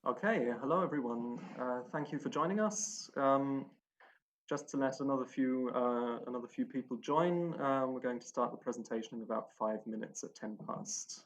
Okay, hello everyone. Thank you for joining us. Just to let another few people join, we're going to start the presentation in about 5 minutes at 10 past.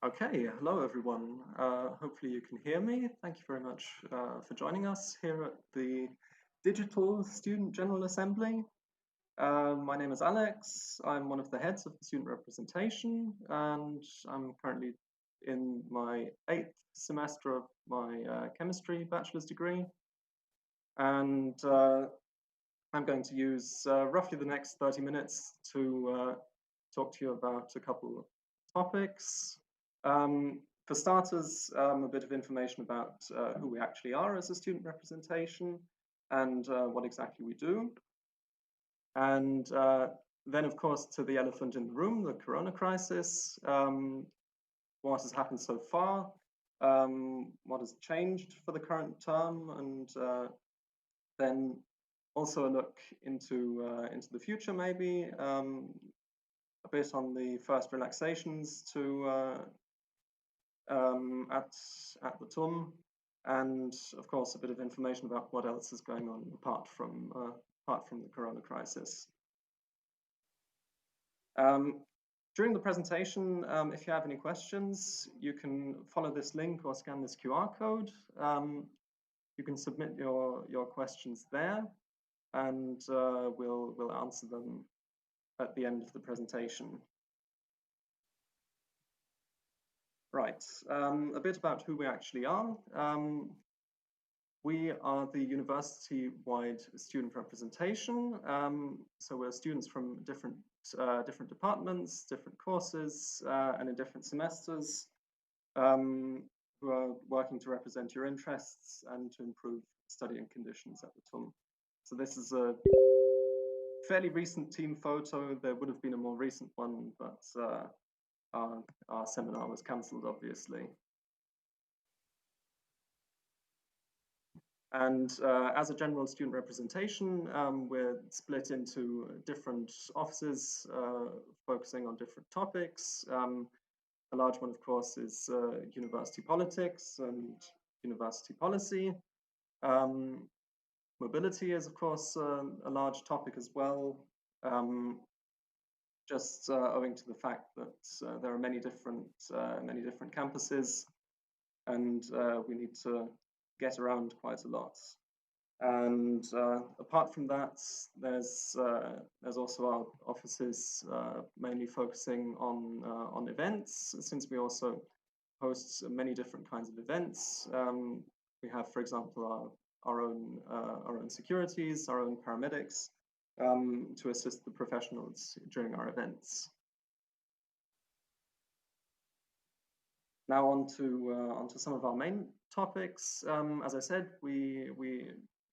Okay, hello everyone. Hopefully you can hear me. Thank you very much for joining us here at the Digital Student General Assembly. My name is Alex. I'm one of the heads of the student representation, and I'm currently in my 8th semester of my chemistry bachelor's degree. And I'm going to use roughly the next 30 minutes to talk to you about a couple of topics. For starters, a bit of information about who we actually are as a student representation and what exactly we do. And then, of course, to the elephant in the room, the corona crisis, what has happened so far, what has changed for the current term, and then also a look into the future, maybe a bit on the first relaxations to at the TUM, and of course a bit of information about what else is going on apart from the corona crisis. During the presentation, if you have any questions, you can follow this link or scan this QR code. You can submit your questions there, and we'll answer them at the end of the presentation. Right, a bit about who we actually are. We are the university-wide student representation. So we're students from different departments, different courses, and in different semesters, who are working to represent your interests and to improve studying conditions at the TUM. So this is a fairly recent team photo. There would have been a more recent one, but our seminar was cancelled, obviously. And as a general student representation, we're split into different offices focusing on different topics. A large one, of course, is university politics and university policy. Mobility is, of course, a large topic as well, just owing to the fact that there are many different campuses, and we need to get around quite a lot. And apart from that, there's also our offices mainly focusing on events, since we also host many different kinds of events. We have, for example, our own securities, our own paramedics, to assist the professionals during our events. Now on to some of our main topics. As I said, we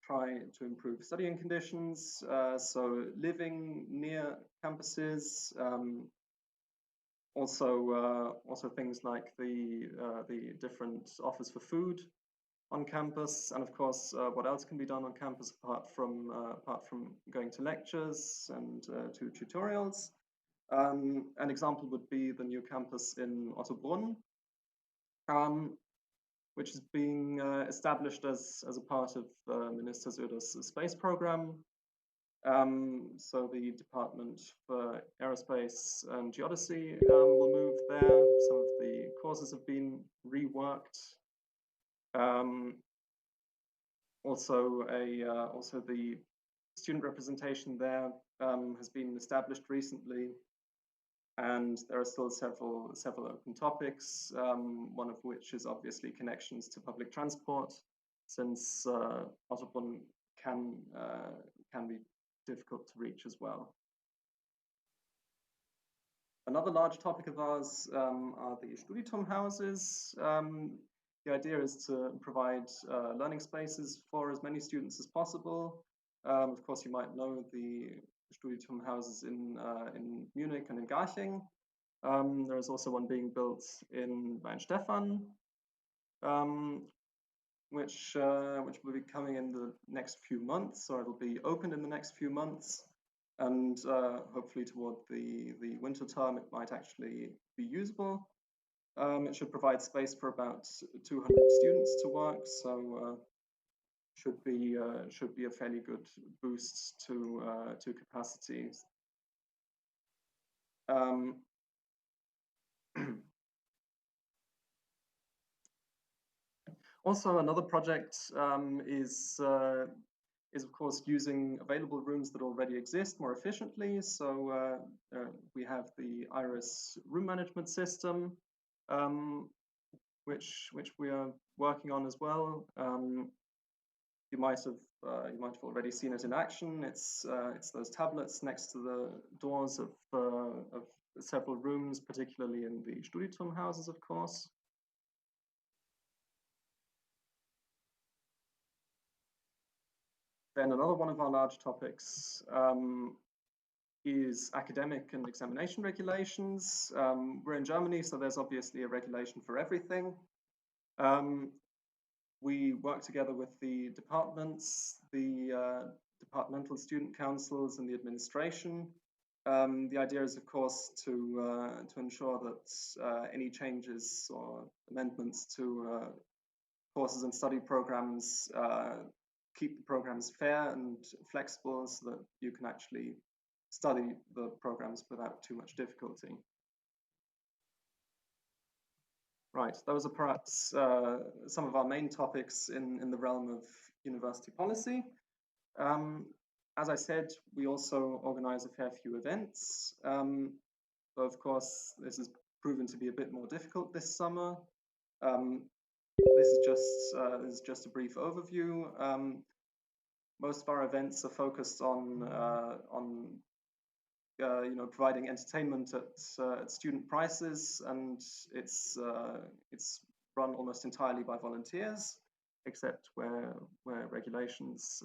try to improve studying conditions, so living near campuses, also things like the different offers for food on campus, and of course what else can be done on campus apart from going to lectures and to tutorials. An example would be the new campus in Ottobrunn, which is being established as a part of Minister Söder's space program. So the Department for Aerospace and Geodesy will move there. Some of the courses have been reworked. Also the student representation there has been established recently, and there are still several open topics, one of which is obviously connections to public transport, since Ottobrunn can be difficult to reach as well. Another large topic of ours are the Studitum houses. The idea is to provide learning spaces for as many students as possible. Of course, you might know the Studitum houses in Munich and in Garching. There is also one being built in Weinstefan, which will be coming in the next few months, or it'll be opened in the next few months, and hopefully toward the winter term it might actually be usable. It should provide space for about 200 students to work, so should be a fairly good boost to capacities. Also, another project is of course using available rooms that already exist more efficiently. So we have the Iris room management system, which we are working on as well. You might have already seen it in action. It's those tablets next to the doors of several rooms, particularly in the Studienturm houses, of course. Then another one of our large topics is academic and examination regulations. We're in Germany, so there's obviously a regulation for everything. We work together with the departments, the departmental student councils, and the administration. The idea is, of course, to ensure that any changes or amendments to courses and study programs keep the programs fair and flexible, so that you can actually study the programs without too much difficulty. Right, those are perhaps some of our main topics in the realm of university policy. As I said, we also organize a fair few events. But of course, this has proven to be a bit more difficult this summer. This is just a brief overview. Most of our events are focused on providing entertainment at student prices, and it's run almost entirely by volunteers, except where regulations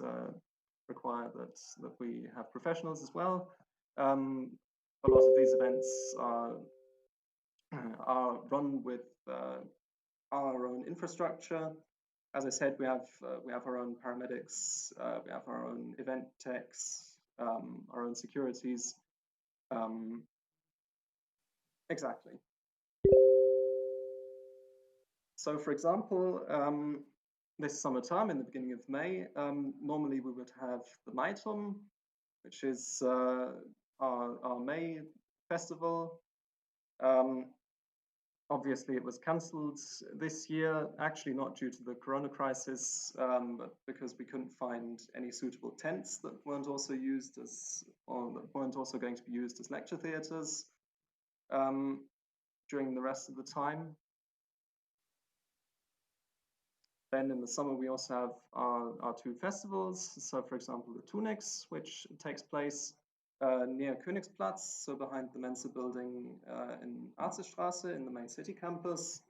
require that we have professionals as well. A lot of these events are run with our own infrastructure. As I said, we have our own paramedics, we have our own event techs, our own securities. Exactly. So, for example, this summer term, in the beginning of May, normally we would have the Maitum, which is our May festival. Obviously, it was cancelled this year, actually not due to the corona crisis, but because we couldn't find any suitable tents that weren't also used as, or that weren't also going to be used as lecture theatres during the rest of the time. Then in the summer, we also have our two festivals. So, for example, the Tunix, which takes place near Königsplatz, so behind the Mensa building in Arzerstraße in the main city campus.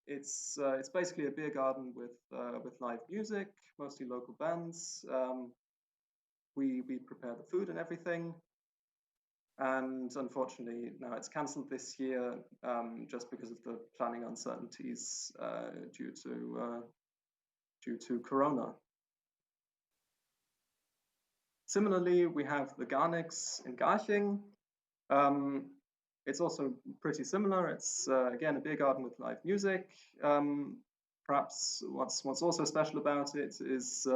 It's basically a beer garden with live music, mostly local bands. We prepare the food and everything. And unfortunately, now it's cancelled this year just because of the planning uncertainties due to corona. Similarly, we have the Garnix in Garching. It's also pretty similar. It's again a beer garden with live music. Perhaps what's also special about it is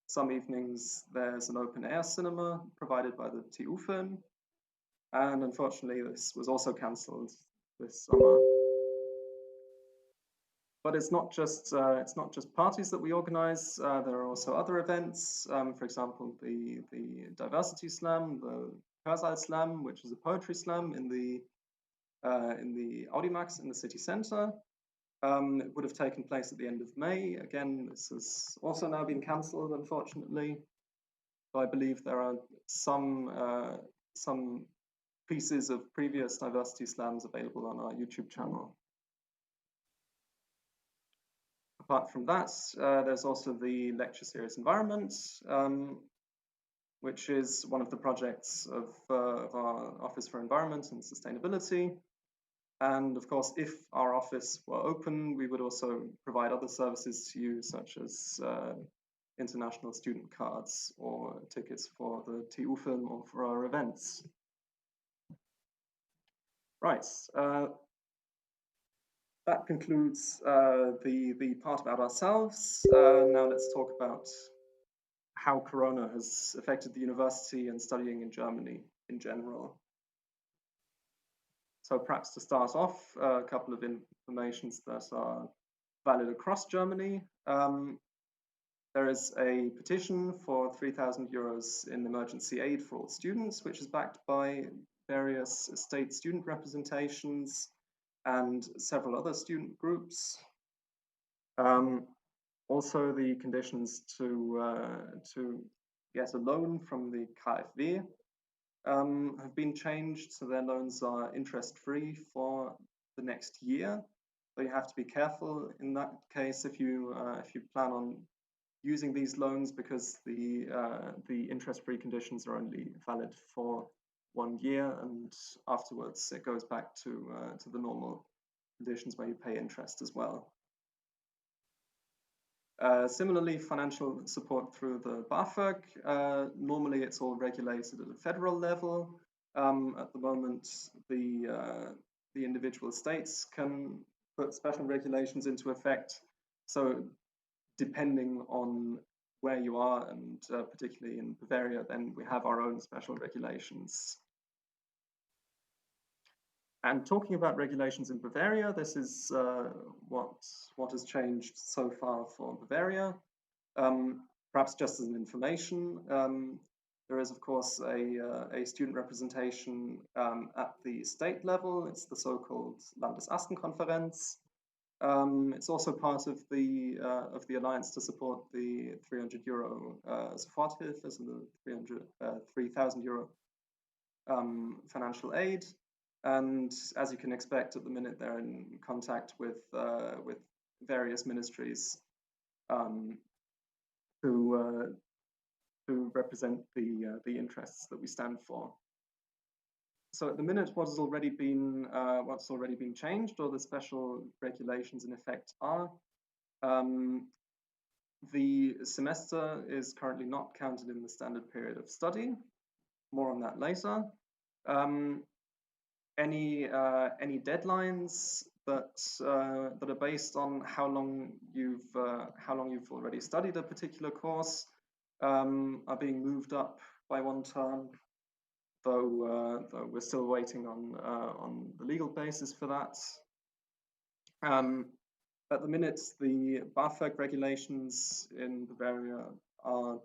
some evenings there's an open air cinema provided by the TU Film. And unfortunately, this was also cancelled this summer. But it's not just parties that we organize. There are also other events. For example, the Diversity Slam, the Hörsaal Slam, which is a poetry slam in the Audimax in the city centre. It would have taken place at the end of May. Again, this has also now been cancelled, unfortunately. So I believe there are some pieces of previous diversity slams available on our YouTube channel. Apart from that, there's also the lecture series Environment, which is one of the projects of our Office for Environment and Sustainability. And of course, if our office were open, we would also provide other services to you, such as international student cards or tickets for the TU Film or for our events. Right, that concludes the part about ourselves. Now let's talk about how Corona has affected the university and studying in Germany in general. So perhaps to start off, a couple of informations that are valid across Germany. There is a petition for 3,000 euros in emergency aid for all students, which is backed by various state student representations and several other student groups. Also, the conditions to get a loan from the KfW have been changed, so their loans are interest-free for the next year. So you have to be careful in that case if you plan on using these loans, because the interest-free conditions are only valid for 1 year, and afterwards it goes back to the normal conditions where you pay interest as well. Similarly, financial support through the BAföG. Normally, it's all regulated at a federal level. At the moment, the individual states can put special regulations into effect. So, depending on where you are, and particularly in Bavaria, then we have our own special regulations. And talking about regulations in Bavaria, this is what has changed so far for Bavaria. Perhaps just as an information, there is of course a student representation at the state level. It's the so-called Landesastenkonferenz. It's also part of the alliance to support the 300 euro Soforthilfe, so the 3,000 euro financial aid. And as you can expect, at the minute they're in contact with various ministries to represent the interests that we stand for. So at the minute, what's already been changed, or the special regulations in effect, are the semester is currently not counted in the standard period of study. More on that later. Any deadlines that are based on how long you've already studied a particular course are being moved up by 1 term, though we're still waiting on the legal basis for that. At the minute, the BAföG regulations in Bavaria are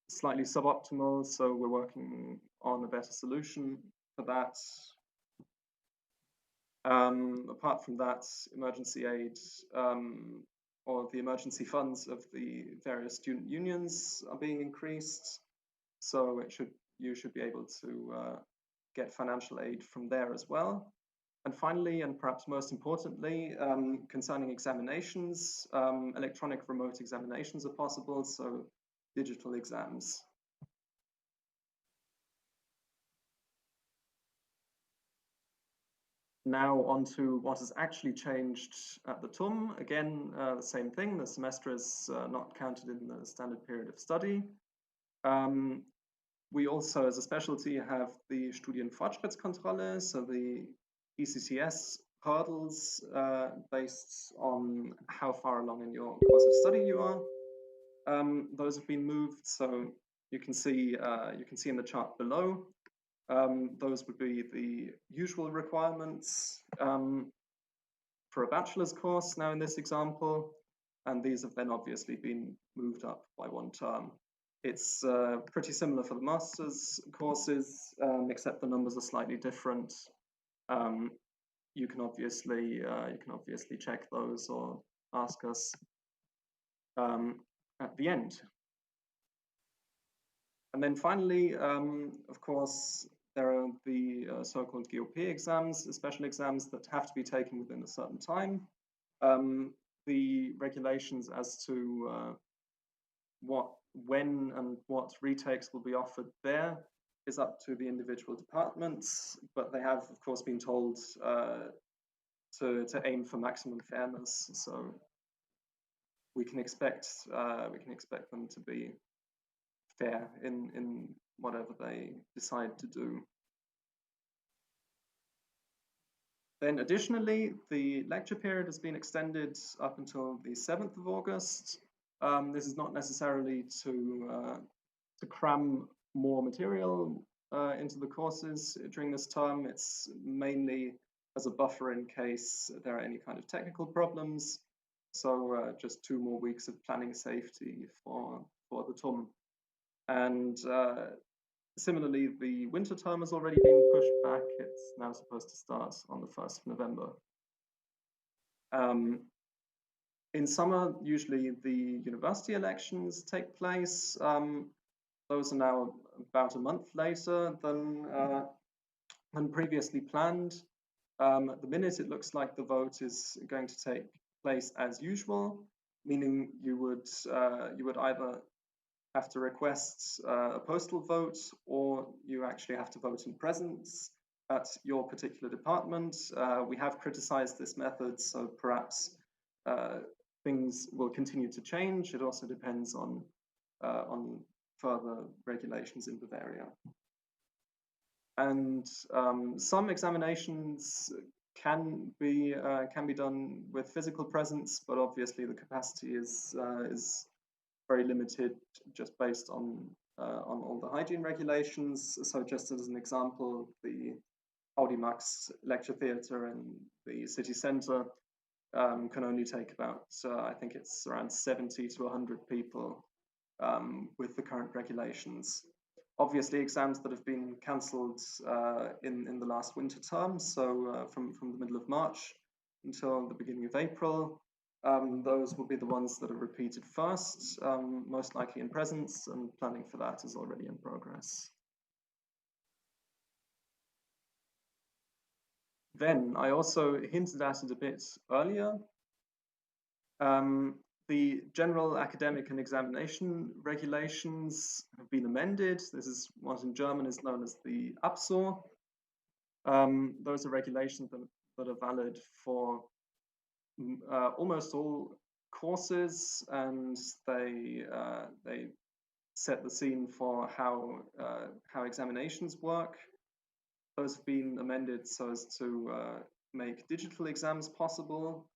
slightly suboptimal, so we're working on a better solution for that. Apart from that, emergency aid or the emergency funds of the various student unions are being increased, so you should be able to get financial aid from there as well. And finally, and perhaps most importantly, concerning examinations, electronic remote examinations are possible, so digital exams. Now on to what has actually changed at the TUM. Again, the same thing, the semester is not counted in the standard period of study. We also, as a specialty, have the Studienfortschrittskontrolle, so the ECCS hurdles based on how far along in your course of study you are. Those have been moved, so you can see in the chart below. Those would be the usual requirements for a bachelor's course now in this example, and these have then obviously been moved up by 1 term. It's pretty similar for the master's courses, except the numbers are slightly different. You can obviously check those or ask us at the end. And then finally, of course, there are the so-called GOP exams, the special exams that have to be taken within a certain time. The regulations as to when and what retakes will be offered there is up to the individual departments, but they have, of course, been told to aim for maximum fairness. So we can expect them to be fair in whatever they decide to do. Then additionally, the lecture period has been extended up until the 7th of August. This is not necessarily to cram more material into the courses during this term. It's mainly as a buffer in case there are any kind of technical problems. So just 2 more weeks of planning safety for the TUM. And similarly, the winter term has already been pushed back. It's now supposed to start on the 1st of November. In summer, usually the university elections take place. Those are now about a month later than previously planned. At the minute, it looks like the vote is going to take place as usual, meaning you would either have to request a postal vote, or you actually have to vote in presence at your particular department. We have criticized this method, so perhaps things will continue to change. It also depends on further regulations in Bavaria. And some examinations can be done with physical presence, but obviously the capacity is very limited, just based on all the hygiene regulations. So just as an example, the Audi Max lecture theatre in the city centre can only take about, I think it's around 70 to 100 people with the current regulations. Obviously, exams that have been cancelled in the last winter term, so from the middle of March until the beginning of April, those will be the ones that are repeated first, most likely in presence, and planning for that is already in progress. Then, I also hinted at it a bit earlier. The general academic and examination regulations have been amended. This is what in German is known as the Absor. Those are regulations that are valid for almost all courses, and they set the scene for how examinations work. Those have been amended so as to make digital exams possible.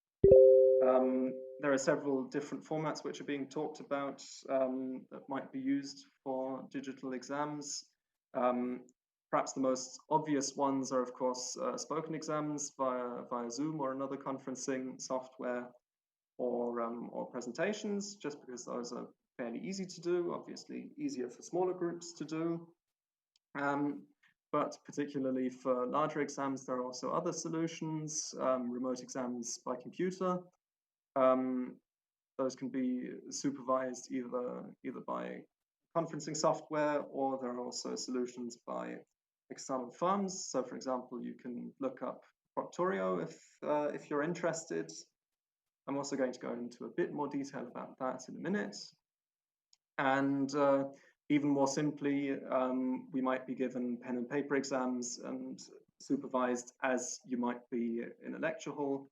There are several different formats which are being talked about that might be used for digital exams. Perhaps the most obvious ones are, of course, spoken exams via Zoom or another conferencing software, or presentations, just because those are fairly easy to do, obviously easier for smaller groups to do. But particularly for larger exams, there are also other solutions, remote exams by computer. Those can be supervised either by conferencing software, or there are also solutions by external firms. So, for example, you can look up Proctorio if you're interested. I'm also going to go into a bit more detail about that in a minute. And even more simply, we might be given pen and paper exams and supervised as you might be in a lecture hall,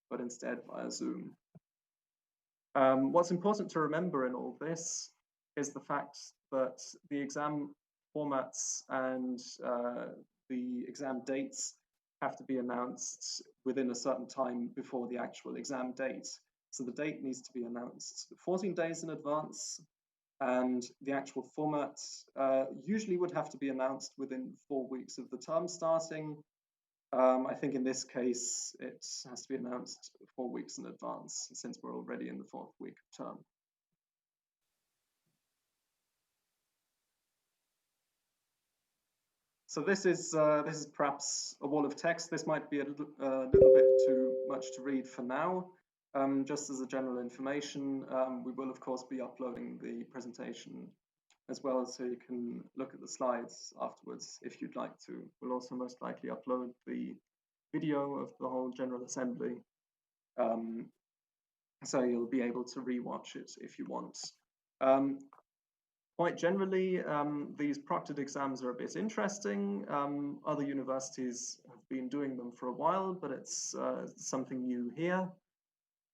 but instead via Zoom. What's important to remember in all this is the fact that the exam formats and the exam dates have to be announced within a certain time before the actual exam date. So the date needs to be announced 14 days in advance, and the actual format usually would have to be announced within 4 weeks of the term starting. I think in this case, it has to be announced 4 weeks in advance, since we're already in the 4th week of term. So this is perhaps a wall of text. This might be a little bit too much to read for now. Just as a general information, we will of course be uploading the presentation as well, so you can look at the slides afterwards if you'd like to. We'll also most likely upload the video of the whole General Assembly, so you'll be able to rewatch it if you want. Quite generally, these proctored exams are a bit interesting. Other universities have been doing them for a while, but it's something new here.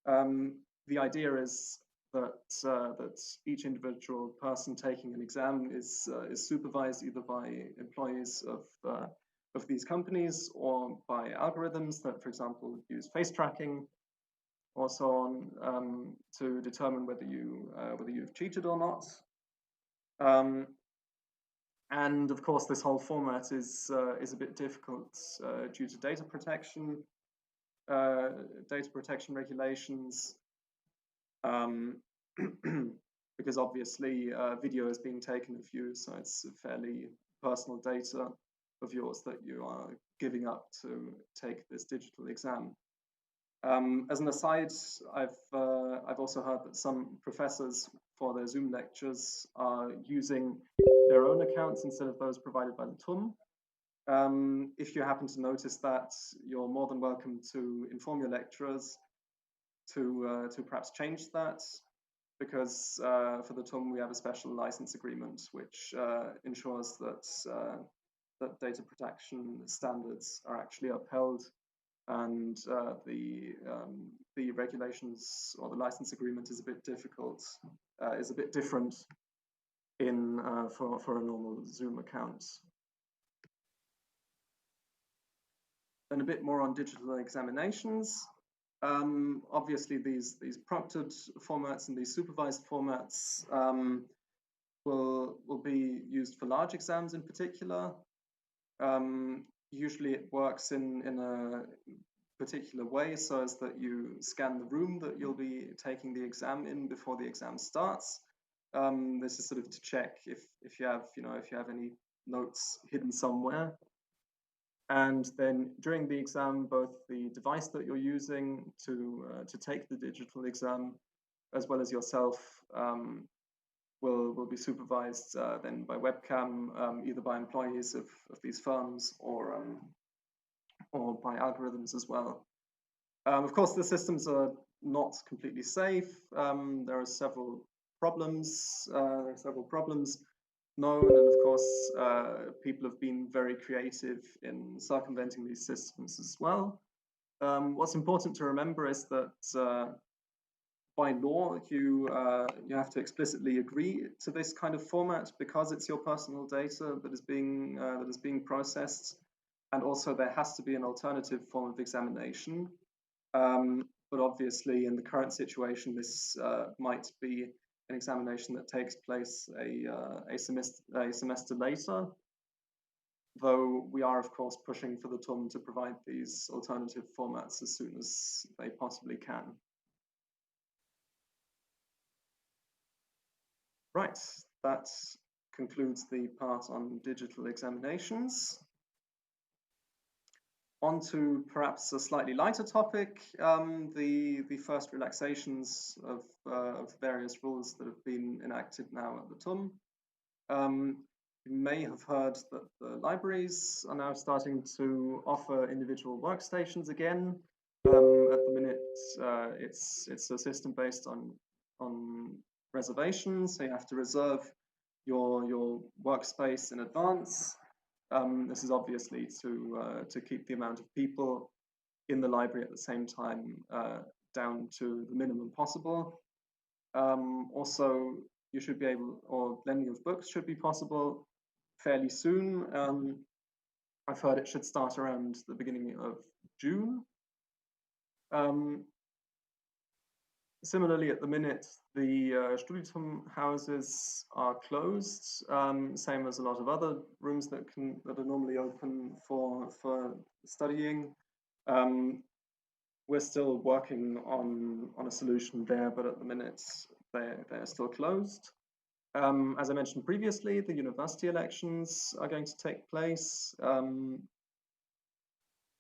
The idea is that each individual person taking an exam is supervised either by employees of these companies, or by algorithms that, for example, use face tracking or so on, to determine whether you've cheated or not. And of course, this whole format is a bit difficult due to data protection regulations, because obviously video is being taken of you, so it's fairly personal data of yours that you are giving up to take this digital exam. As an aside, I've also heard that some professors for their Zoom lectures are using their own accounts instead of those provided by the TUM. If you happen to notice that, you're more than welcome to inform your lecturers to perhaps change that, because for the TUM we have a special license agreement which ensures that data protection standards are actually upheld, and the regulations or the license agreement is a bit difficult, is a bit different in for a normal Zoom account. Then a bit more on digital examinations. Obviously, these prompted formats and these supervised formats will be used for large exams in particular. Usually it works in a particular way, so as that you scan the room that you'll be taking the exam in before the exam starts. This is sort of to check if you have any notes hidden somewhere. And then during the exam, both the device that you're using to take the digital exam, as well as yourself, will be supervised then by webcam, either by employees of these firms or by algorithms as well. Of course, the systems are not completely safe. There are several problems. Known, and of course, people have been very creative in circumventing these systems as well. What's important to remember is that by law, you have to explicitly agree to this kind of format because it's your personal data that is being processed, and also there has to be an alternative form of examination. But obviously, in the current situation, this might be an examination that takes place a semester later, though we are, of course, pushing for the TUM to provide these alternative formats as soon as they possibly can. Right, that concludes the part on digital examinations. On to perhaps a slightly lighter topic, the first relaxations of various rules that have been enacted now at the TUM. You may have heard that the libraries are now starting to offer individual workstations again. At the minute, it's a system based on reservations, so you have to reserve your workspace in advance. This is obviously to keep the amount of people in the library at the same time down to the minimum possible. Also, you should be able, or lending of books should be possible fairly soon. I've heard it should start around the beginning of June. Similarly, at the minute, the Studium houses are closed, same as a lot of other rooms that are normally open for studying. We're still working on a solution there, but at the minute they're still closed. As I mentioned previously, the university elections are going to take place.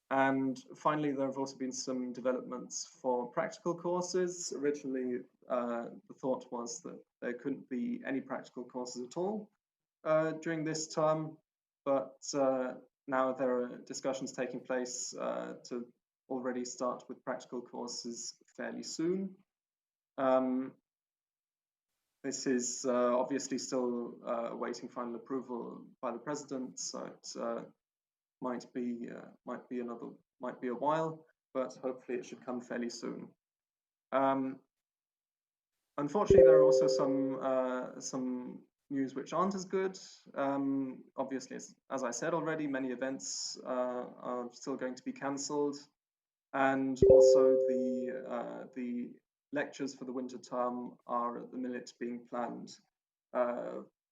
And finally, there have also been some developments for practical courses. Originally, the thought was that there couldn't be any practical courses at all during this term, but now there are discussions taking place to already start with practical courses fairly soon. This is obviously still awaiting final approval by the president, so it might be a while, but hopefully it should come fairly soon. Unfortunately, there are also some news which aren't as good. Obviously, as I said already, many events are still going to be cancelled, and also the lectures for the winter term are at the minute being planned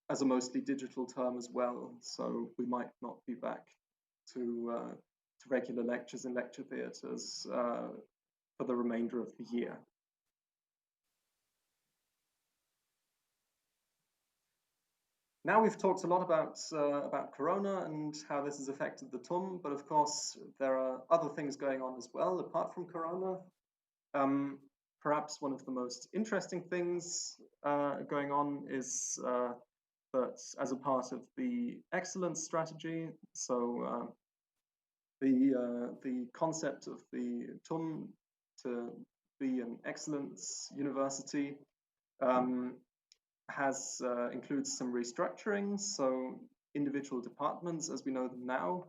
as a mostly digital term as well. So we might not be back to regular lectures in lecture theatres for the remainder of the year. Now we've talked a lot about Corona and how this has affected the TUM, but of course there are other things going on as well apart from Corona. Perhaps one of the most interesting things going on is that as a part of the excellence strategy, so the concept of the TUM to be an excellence university includes some restructuring. So individual departments, as we know them now,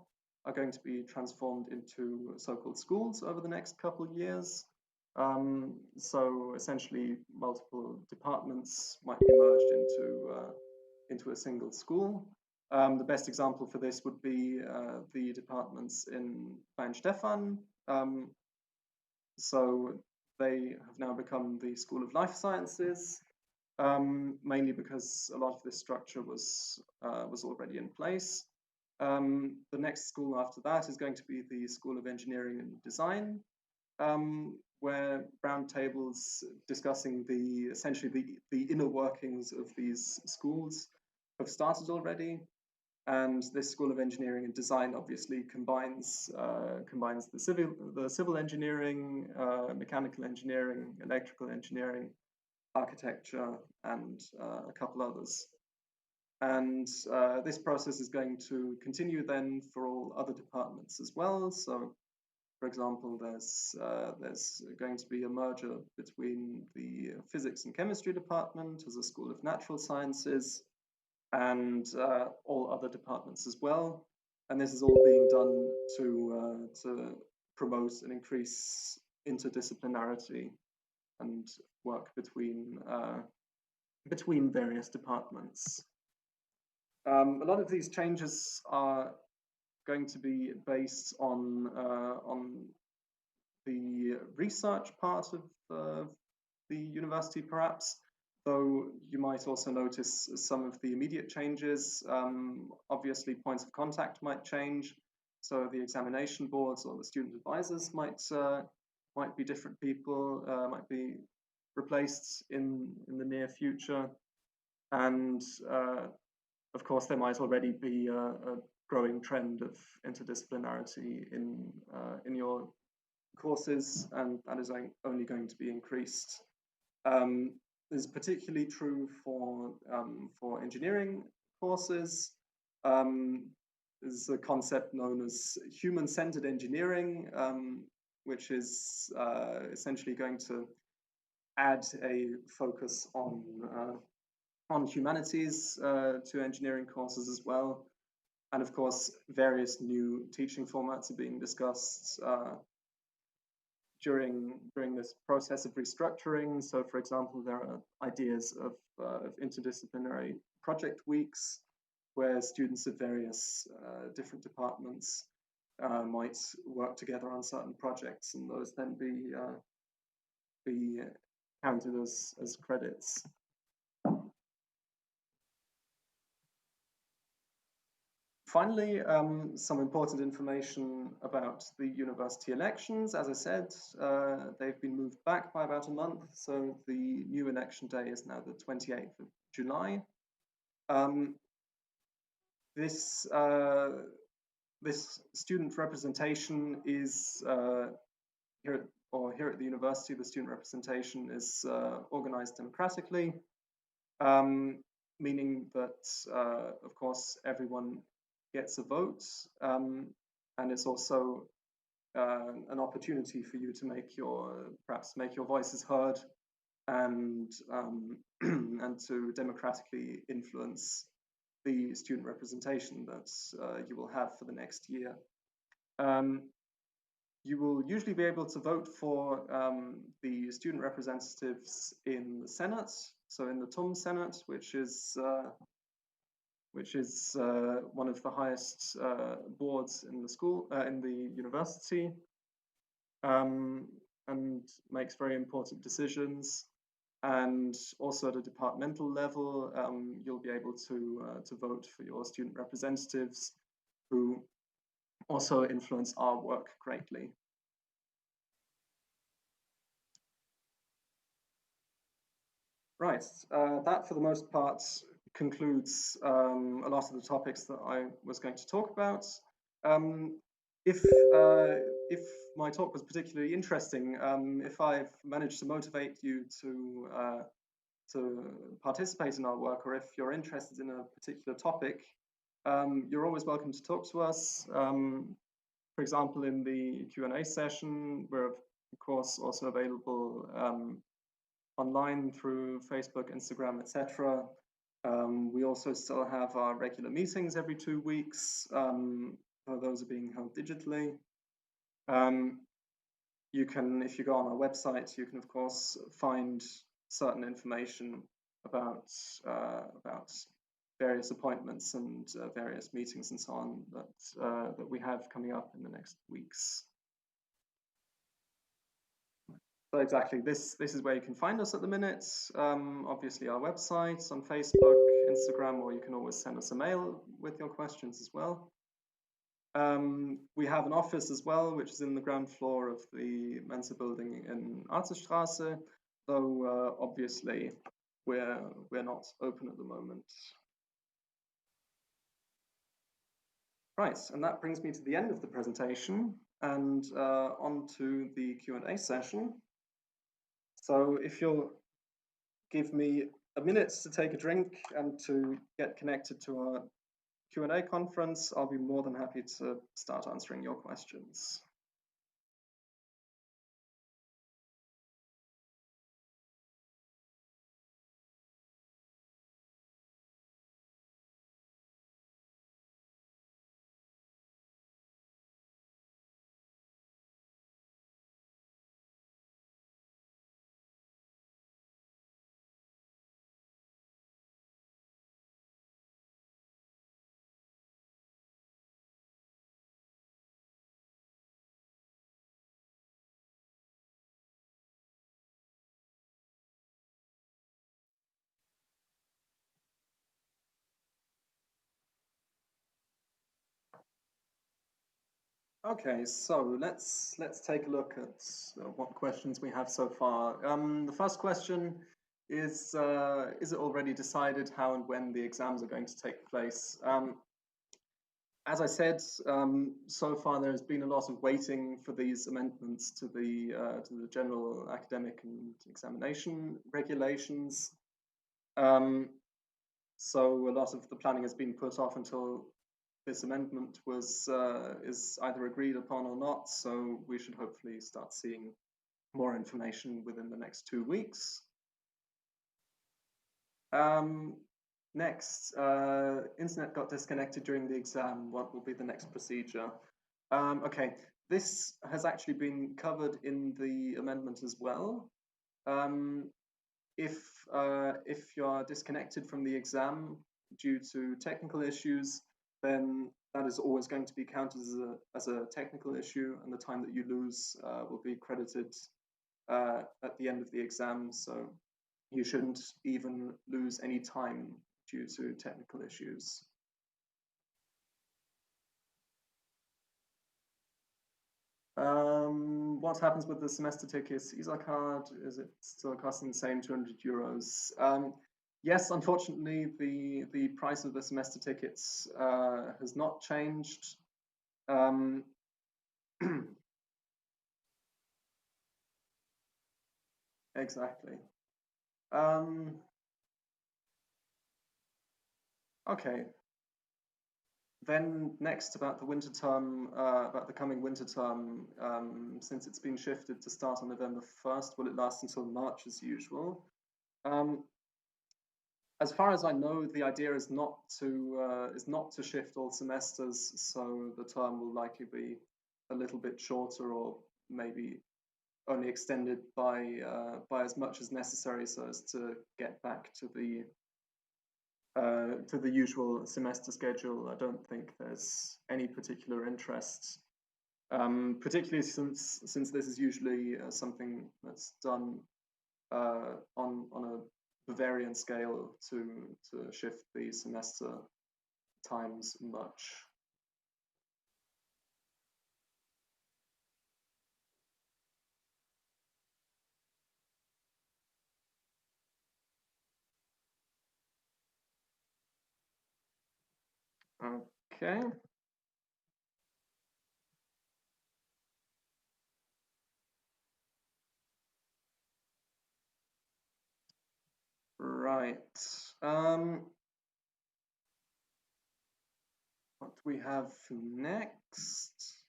are going to be transformed into so-called schools over the next couple of years. So essentially, multiple departments might be merged into a single school. The best example for this would be the departments in Weinstefan. So they have now become the School of Life Sciences, mainly because a lot of this structure was already in place. The next school after that is going to be the School of Engineering and Design, where roundtables discussing essentially the inner workings of these schools have started already. And this School of Engineering and Design obviously combines the civil engineering, mechanical engineering, electrical engineering, architecture, and a couple others. And this process is going to continue then for all other departments as well. So, for example, there's going to be a merger between the physics and chemistry department as a School of Natural Sciences and all other departments as well. And this is all being done to promote and increase interdisciplinarity and work between various departments. A lot of these changes are going to be based on the research part of the university, perhaps. Though you might also notice some of the immediate changes. Obviously, points of contact might change. So the examination boards or the student advisors might be different people, might be replaced in the near future. And of course, there might already be a growing trend of interdisciplinarity in your courses, and that is only going to be increased. This is particularly true for engineering courses. There's a concept known as human-centered engineering, which is essentially going to add a focus on humanities to engineering courses as well. And of course, various new teaching formats are being discussed during this process of restructuring. So, for example, there are ideas of interdisciplinary project weeks, where students of various different departments might work together on certain projects, and those then be counted as credits. Finally, some important information about the university elections. As I said, they've been moved back by about a month, so the new election day is now the 28th of July. This student representation is here at the university. The student representation is organized democratically, meaning that of course everyone gets a vote, and it's also an opportunity for you to perhaps make your voices heard and and to democratically influence the student representation that you will have for the next year. You will usually be able to vote for the student representatives in the Senate, so in the TUM Senate, which is one of the highest boards in the university, and makes very important decisions. And also at a departmental level, you'll be able to vote for your student representatives, who also influence our work greatly. Right, that for the most part concludes a lot of the topics that I was going to talk about. If my talk was particularly interesting, if I've managed to motivate you to participate in our work, or if you're interested in a particular topic, you're always welcome to talk to us. For example, in the Q&A session, we're of course also available online through Facebook, Instagram, etc. We also still have our regular meetings every 2 weeks. Those are being held digitally. You can, if you go on our website, you can of course find certain information about various appointments and various meetings and so on that we have coming up in the next weeks. So exactly, this is where you can find us at the minute. Obviously our website, on Facebook, Instagram, or you can always send us a mail with your questions as well. We have an office as well, which is in the ground floor of the Mensa building in Arzestraße, though obviously we're not open at the moment. Right, and that brings me to the end of the presentation and on to the Q&A session. So if you'll give me a minute to take a drink and to get connected to our Q&A conference, I'll be more than happy to start answering your questions. Okay, so let's take a look at what questions we have so far. The first question is it already decided how and when the exams are going to take place? As I said, so far there has been a lot of waiting for these amendments to the general academic and examination regulations. So a lot of the planning has been put off until this amendment is either agreed upon or not, so we should hopefully start seeing more information within the next 2 weeks. Next, internet got disconnected during the exam. What will be the next procedure? Okay, this has actually been covered in the amendment as well. If you're disconnected from the exam due to technical issues, then that is always going to be counted as a technical issue, and the time that you lose will be credited at the end of the exam. So you shouldn't even lose any time due to technical issues. What happens with the semester tickets? ESA card, is it still costing the same 200 euros? Yes, unfortunately, the price of the semester tickets has not changed. Exactly. Okay. Then next about the winter term, about the coming winter term, since it's been shifted to start on November 1st, will it last until March as usual? As far as I know, the idea is not to shift all semesters, so the term will likely be a little bit shorter, or maybe only extended by as much as necessary, so as to get back to the usual semester schedule. I don't think there's any particular interest, particularly since this is usually something that's done on a Bavarian scale to shift the semester times much. Okay. Right. What do we have next?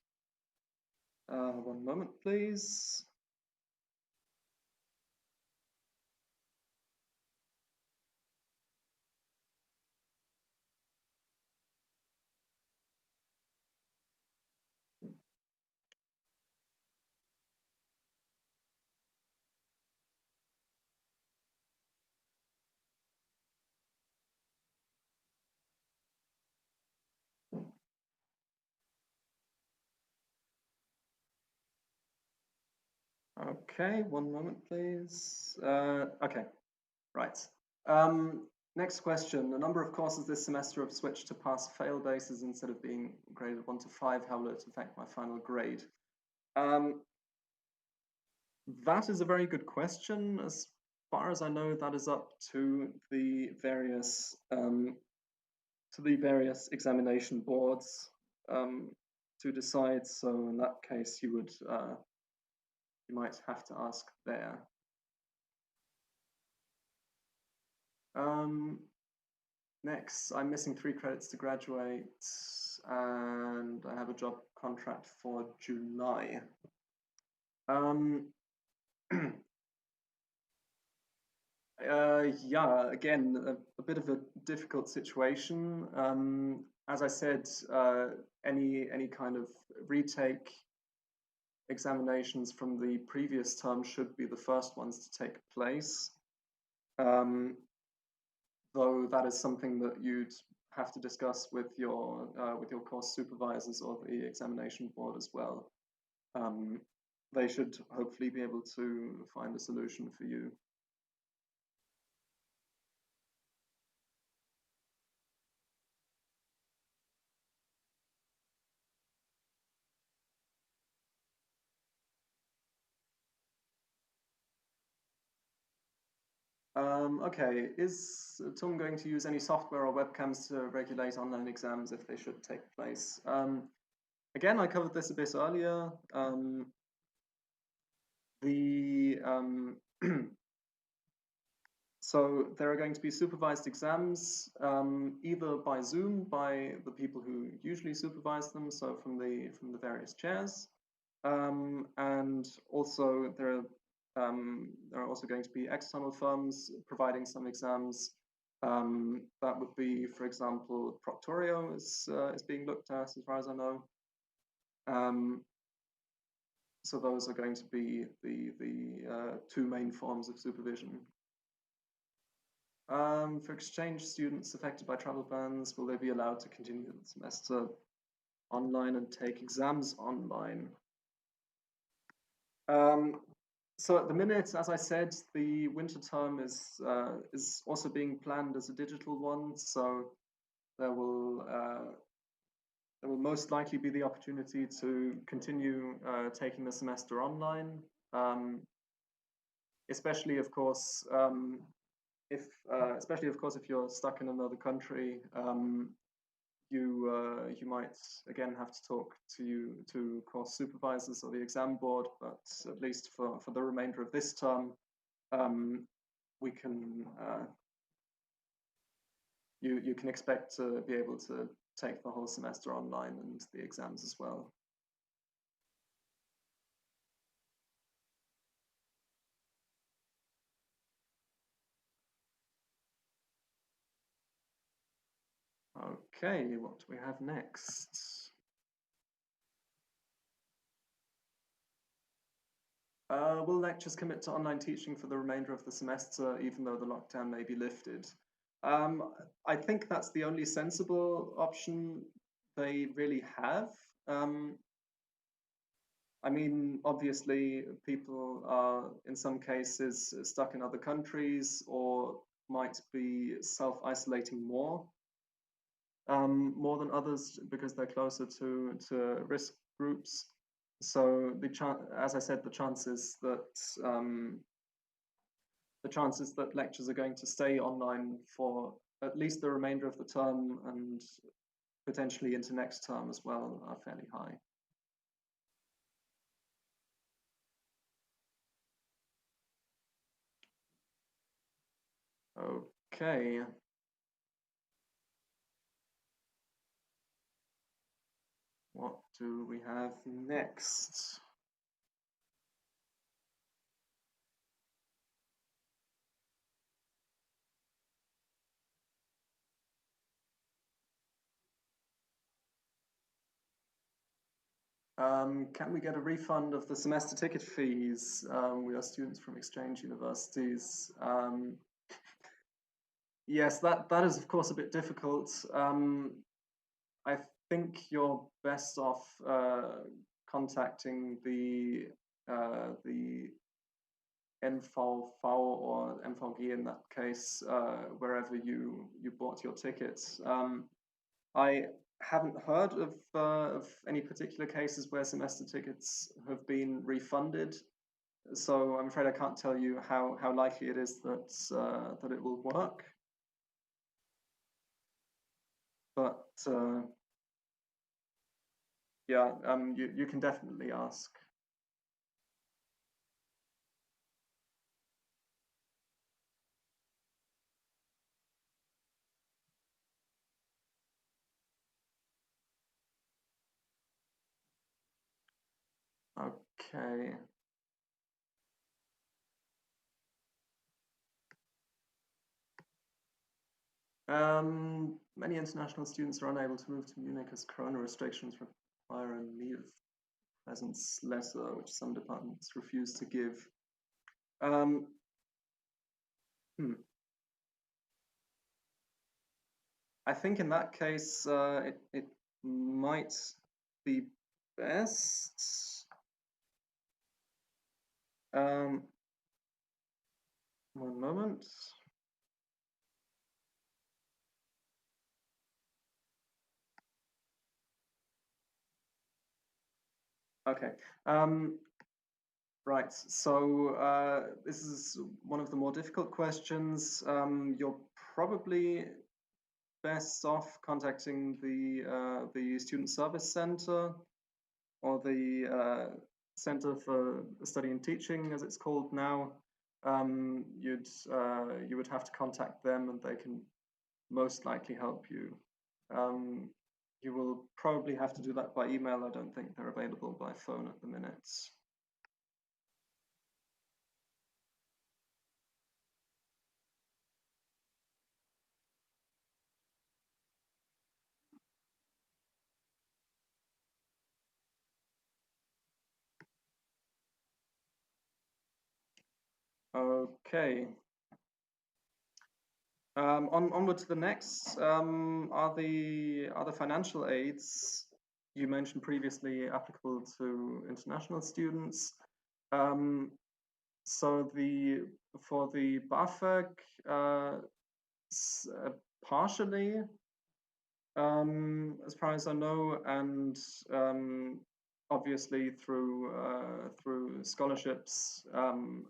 One moment, please. Okay, one moment, please. Okay, right. Next question. A number of courses this semester have switched to pass-fail basis instead of being graded 1 to 5. How will it affect my final grade? That is a very good question. As far as I know, that is up to the various examination boards to decide. So in that case, you might have to ask there. Next, I'm missing 3 credits to graduate, and I have a job contract for July. Yeah, again, a bit of a difficult situation. As I said, any kind of retake examinations from the previous term should be the first ones to take place. Though that is something that you'd have to discuss with your course supervisors or the examination board as well. They should hopefully be able to find a solution for you. Okay, is Tom going to use any software or webcams to regulate online exams if they should take place? Again, I covered this a bit earlier. So there are going to be supervised exams, either by Zoom, by the people who usually supervise them, so from the various chairs, and also there are also going to be external firms providing some exams. That would be, for example, Proctorio is being looked at, as far as I know. So those are going to be the 2 main forms of supervision. For exchange students affected by travel bans, will they be allowed to continue the semester online and take exams online? So at the minute, as I said, the winter term is also being planned as a digital one. So there will most likely be the opportunity to continue taking the semester online, especially of course if you're stuck in another country. You might again have to talk to course supervisors or the exam board, but at least for the remainder of this term, we can you can expect to be able to take the whole semester online and the exams as well. Okay, what do we have next? Will lectures commit to online teaching for the remainder of the semester, even though the lockdown may be lifted? I think that's the only sensible option they really have. I mean, obviously, people are in some cases stuck in other countries or might be self-isolating more than others because they're closer to risk groups. So as I said, the chances that lectures are going to stay online for at least the remainder of the term and potentially into next term as well are fairly high. Okay. What do we have next? Can we get a refund of the semester ticket fees? We are students from exchange universities. Yes, that is of course a bit difficult. I think you're best off contacting the NVV or MVG in that case, wherever you bought your tickets. I haven't heard of any particular cases where semester tickets have been refunded, so I'm afraid I can't tell you how likely it is that it will work. But yeah, you can definitely ask. Okay. Many international students are unable to move to Munich as corona restrictions require a leave of presence letter, which some departments refuse to give. Um, hmm. I think in that case, it might be best. Um, One moment. Okay. Right. So this is one of the more difficult questions. You're probably best off contacting the Student Service Center or the Center for Study and Teaching, as it's called now. You would have to contact them, and they can most likely help you. You will probably have to do that by email. I don't think they're available by phone at the minute. Okay. Onward to the next. Are the financial aids you mentioned previously applicable to international students? So for the BAföG, partially, as far as I know, and obviously through scholarships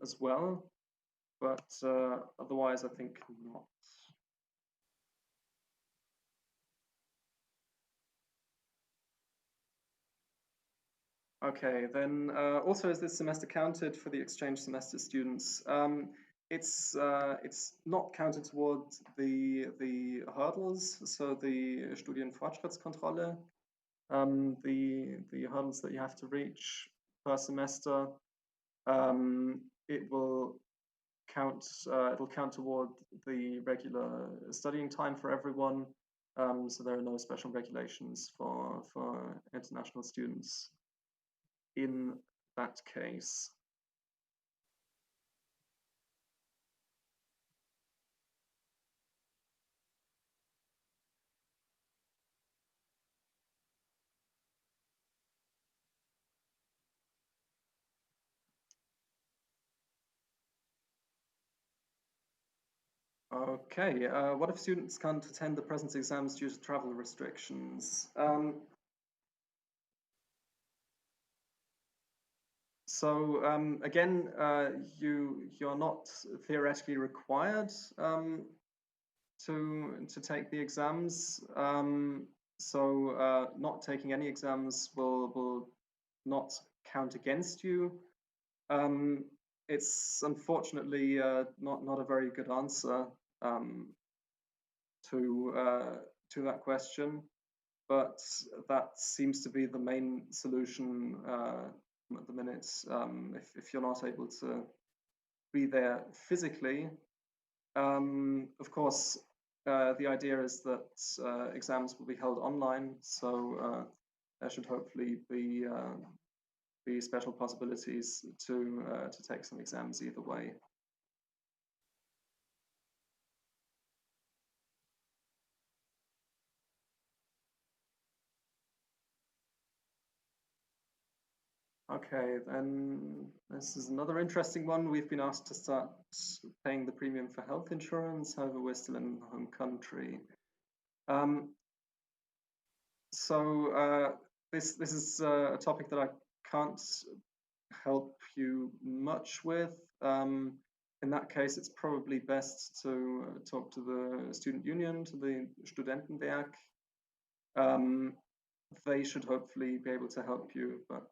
as well, but otherwise I think not. Okay, then also is this semester counted for the exchange semester students? It's not counted towards the hurdles, so the Studienfortschrittskontrolle, the hurdles that you have to reach per semester. It will it'll count toward the regular studying time for everyone. So there are no special regulations for international students in that case. Okay, what if students can't attend the presence exams due to travel restrictions? Again, you're not theoretically required to take the exams. Not taking any exams will not count against you. It's unfortunately not a very good answer um, to that question, but that seems to be the main solution at the minute. If you're not able to be there physically, of course, the idea is that exams will be held online, so there should hopefully be special possibilities to take some exams either way. Okay, then this is another interesting one. We've been asked to start paying the premium for health insurance, however, we're still in the home country. Um, this is a topic that I can't help you much with. In that case, it's probably best to talk to the student union, to the Studentenwerk. They should hopefully be able to help you, but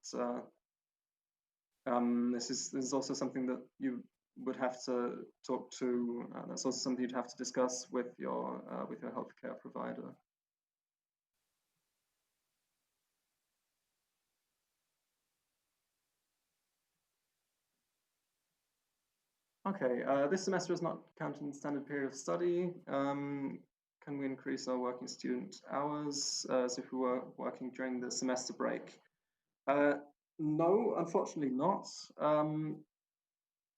this is also something that you would have to talk to. That's also something you'd have to discuss with your healthcare provider. Okay, this semester is not counted in the standard period of study. Can we increase our working student hours as if we were working during the semester break? No, unfortunately not.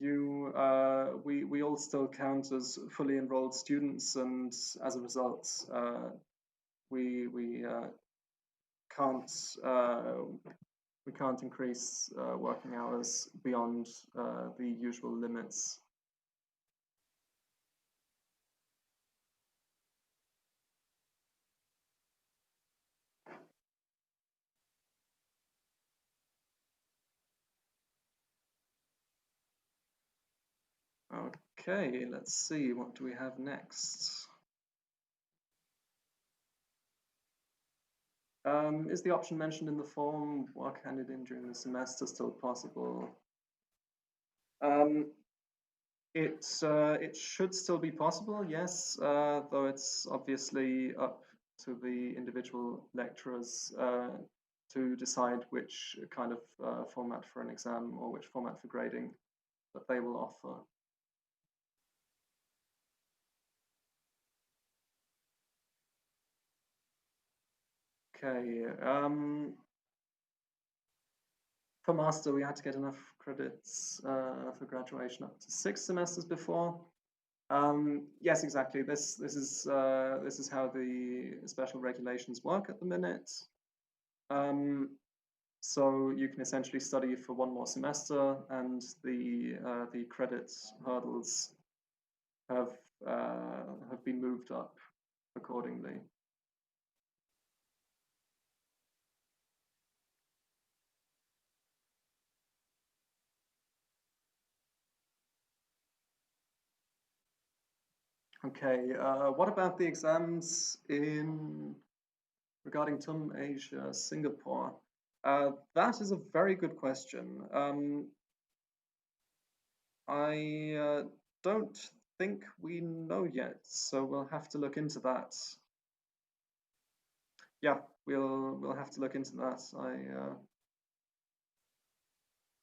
We all still count as fully enrolled students, and as a result, we can't we can't increase working hours beyond the usual limits. Okay, let's see, what do we have next? Is the option mentioned in the form, work handed in during the semester, still possible? It should still be possible, yes, though it's obviously up to the individual lecturers to decide which kind of format for an exam or which format for grading that they will offer. Okay, for master, we had to get enough credits for graduation up to 6 semesters before. Yes, exactly. This is how the special regulations work at the minute. So you can essentially study for 1 more semester, and the credit hurdles have been moved up accordingly. Okay, what about the exams regarding TUM Asia, Singapore? That is a very good question. I don't think we know yet, so we'll have to look into that. Yeah, we'll have to look into that.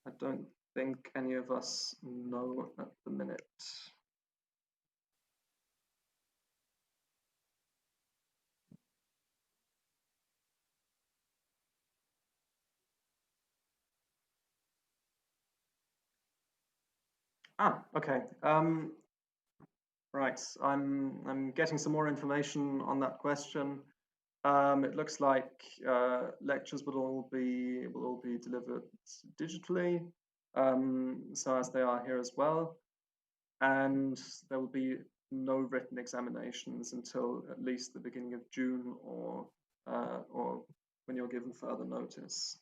I don't think any of us know at the minute. Okay. Right. I'm getting some more information on that question. It looks like lectures will all be delivered digitally, so as they are here as well, and there will be no written examinations until at least the beginning of June or when you're given further notice.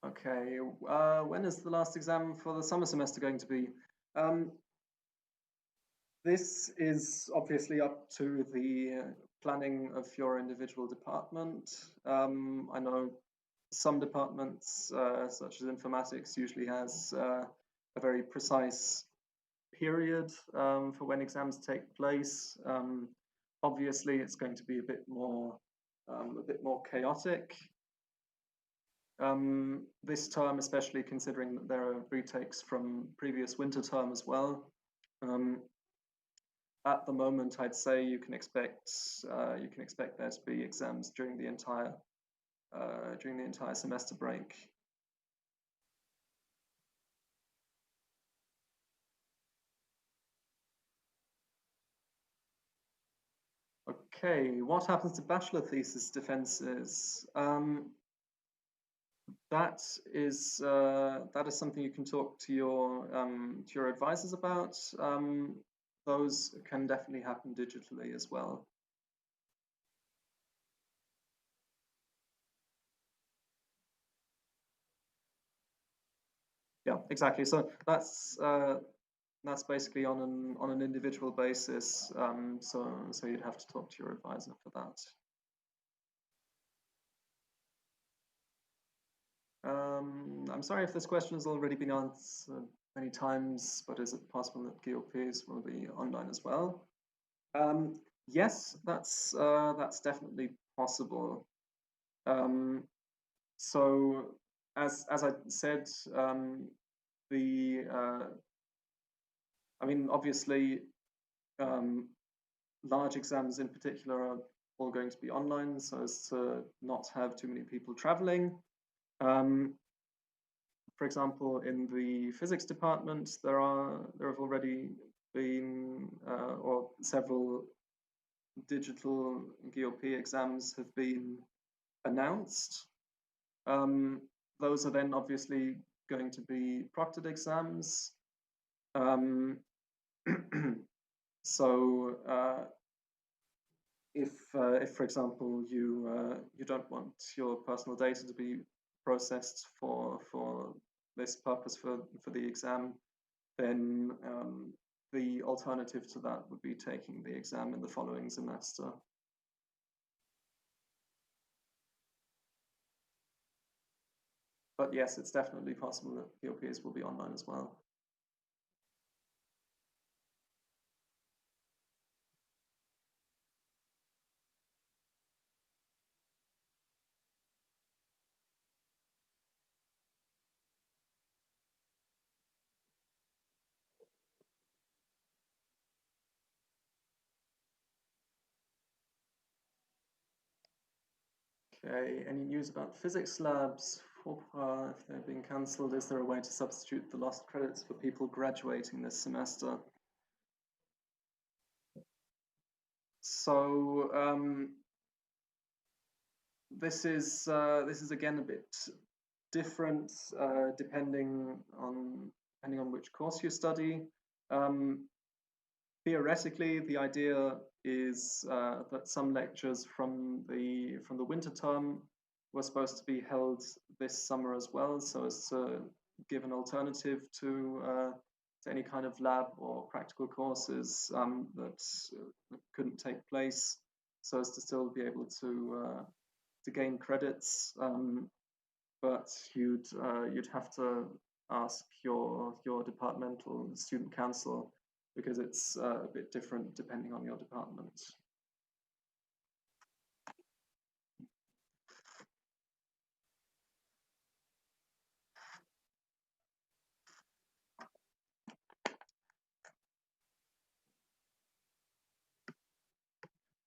Okay, when is the last exam for the summer semester going to be? This is obviously up to the planning of your individual department. I know some departments, such as informatics, usually has a very precise period for when exams take place. Obviously, it's going to be a bit more chaotic this term, especially considering that there are retakes from previous winter term as well. At the moment, I'd say you can expect there to be exams during the entire semester break. Okay, what happens to bachelor thesis defenses? That is something you can talk to your advisors about. Those can definitely happen digitally as well. Yeah, exactly. So that's basically on an individual basis. So you'd have to talk to your advisor for that. I'm sorry if this question has already been answered many times, but is it possible that GOPs will be online as well? Yes, that's definitely possible. So as I said, I mean, obviously, large exams in particular are all going to be online, so as to not have too many people traveling. For example, in the physics department, there have already been or several digital GOP exams have been announced. Those are then obviously going to be proctored exams. So if for example you don't want your personal data to be processed for this purpose for the exam, then the alternative to that would be taking the exam in the following semester. But yes, it's definitely possible that POPs will be online as well. Okay, any news about physics labs? If they're being cancelled, is there a way to substitute the lost credits for people graduating this semester? So this is again a bit different depending on which course you study. Theoretically, the idea is that some lectures from the winter term were supposed to be held this summer as well, so as to give an alternative to any kind of lab or practical courses that couldn't take place, so as to still be able to gain credits. But you'd have to ask your departmental student council, because it's a bit different depending on your department.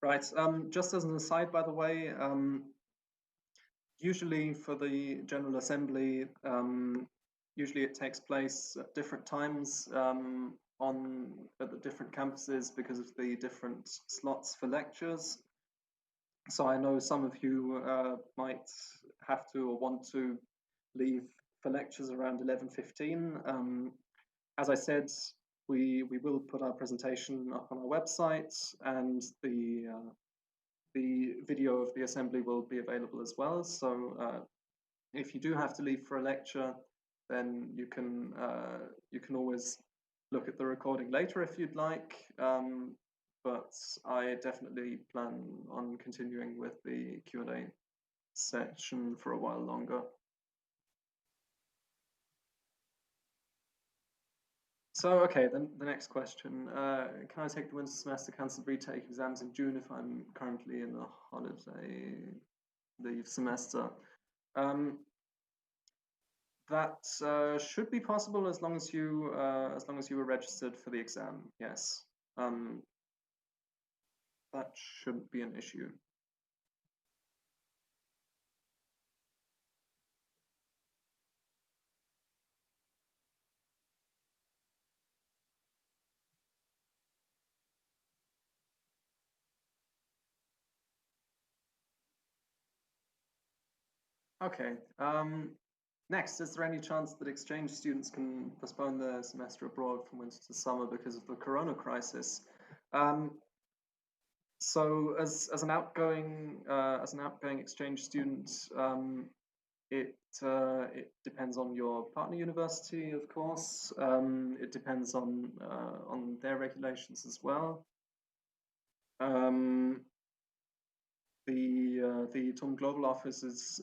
Right, just as an aside, by the way, usually for the General Assembly, usually it takes place at different times at the different campuses because of the different slots for lectures. So I know some of you might have to or want to leave for lectures around 11:15. As I said, we will put our presentation up on our website, and the video of the assembly will be available as well. So if you do have to leave for a lecture, then you can always look at the recording later if you'd like. But I definitely plan on continuing with the Q&A section for a while longer. So, okay, then the next question. Can I take the winter semester, cancel retake exams in June if I'm currently in a holiday leave semester? That should be possible as long as you were registered for the exam. Yes, that shouldn't be an issue. Okay. Next, is there any chance that exchange students can postpone their semester abroad from winter to summer because of the corona crisis? So, as an outgoing exchange student, it depends on your partner university, of course. It depends on their regulations as well. The TUM Global office is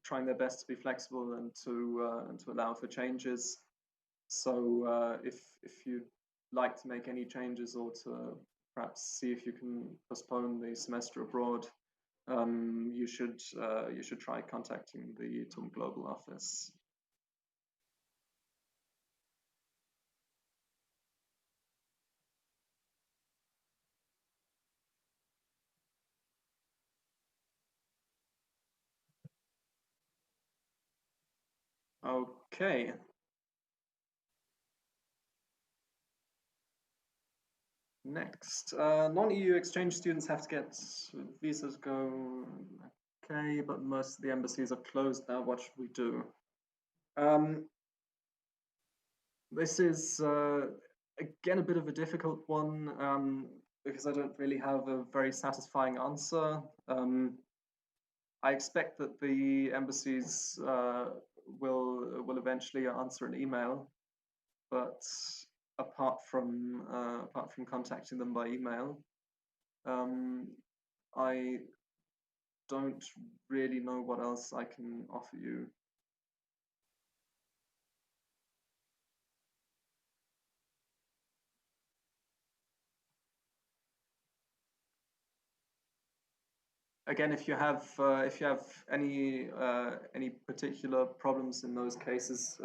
trying their best to be flexible and to allow for changes. So if you'd like to make any changes or to perhaps see if you can postpone the semester abroad, you should try contacting the TUM Global office. Okay. Next, non-EU exchange students have to get visas go. Okay, but most of the embassies are closed now. What should we do? This is again a bit of a difficult one because I don't really have a very satisfying answer. I expect that the embassies will eventually answer an email, but apart from contacting them by email, I don't really know what else I can offer you. Again, if you have any particular problems in those cases,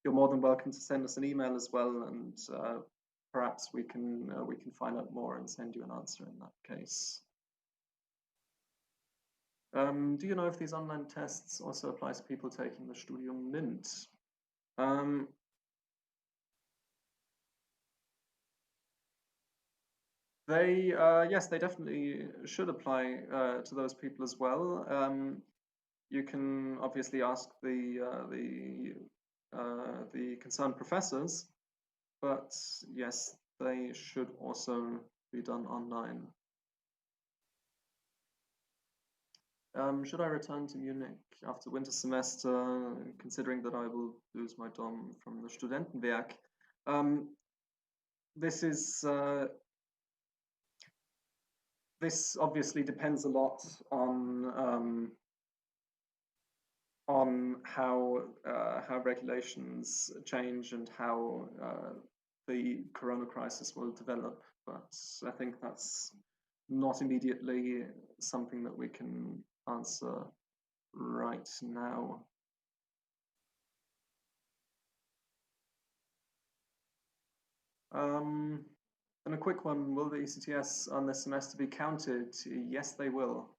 you're more than welcome to send us an email as well, and perhaps we can find out more and send you an answer in that case. Do you know if these online tests also apply to people taking the Studium MINT? Yes, they definitely should apply to those people as well. You can obviously ask the concerned professors, but yes, they should also be done online. Should I return to Munich after winter semester, considering that I will lose my DOM from the Studentenwerk? This obviously depends a lot on how regulations change and how the corona crisis will develop. But I think that's not immediately something that we can answer right now. And a quick one, will the ECTS on this semester be counted? Yes, they will.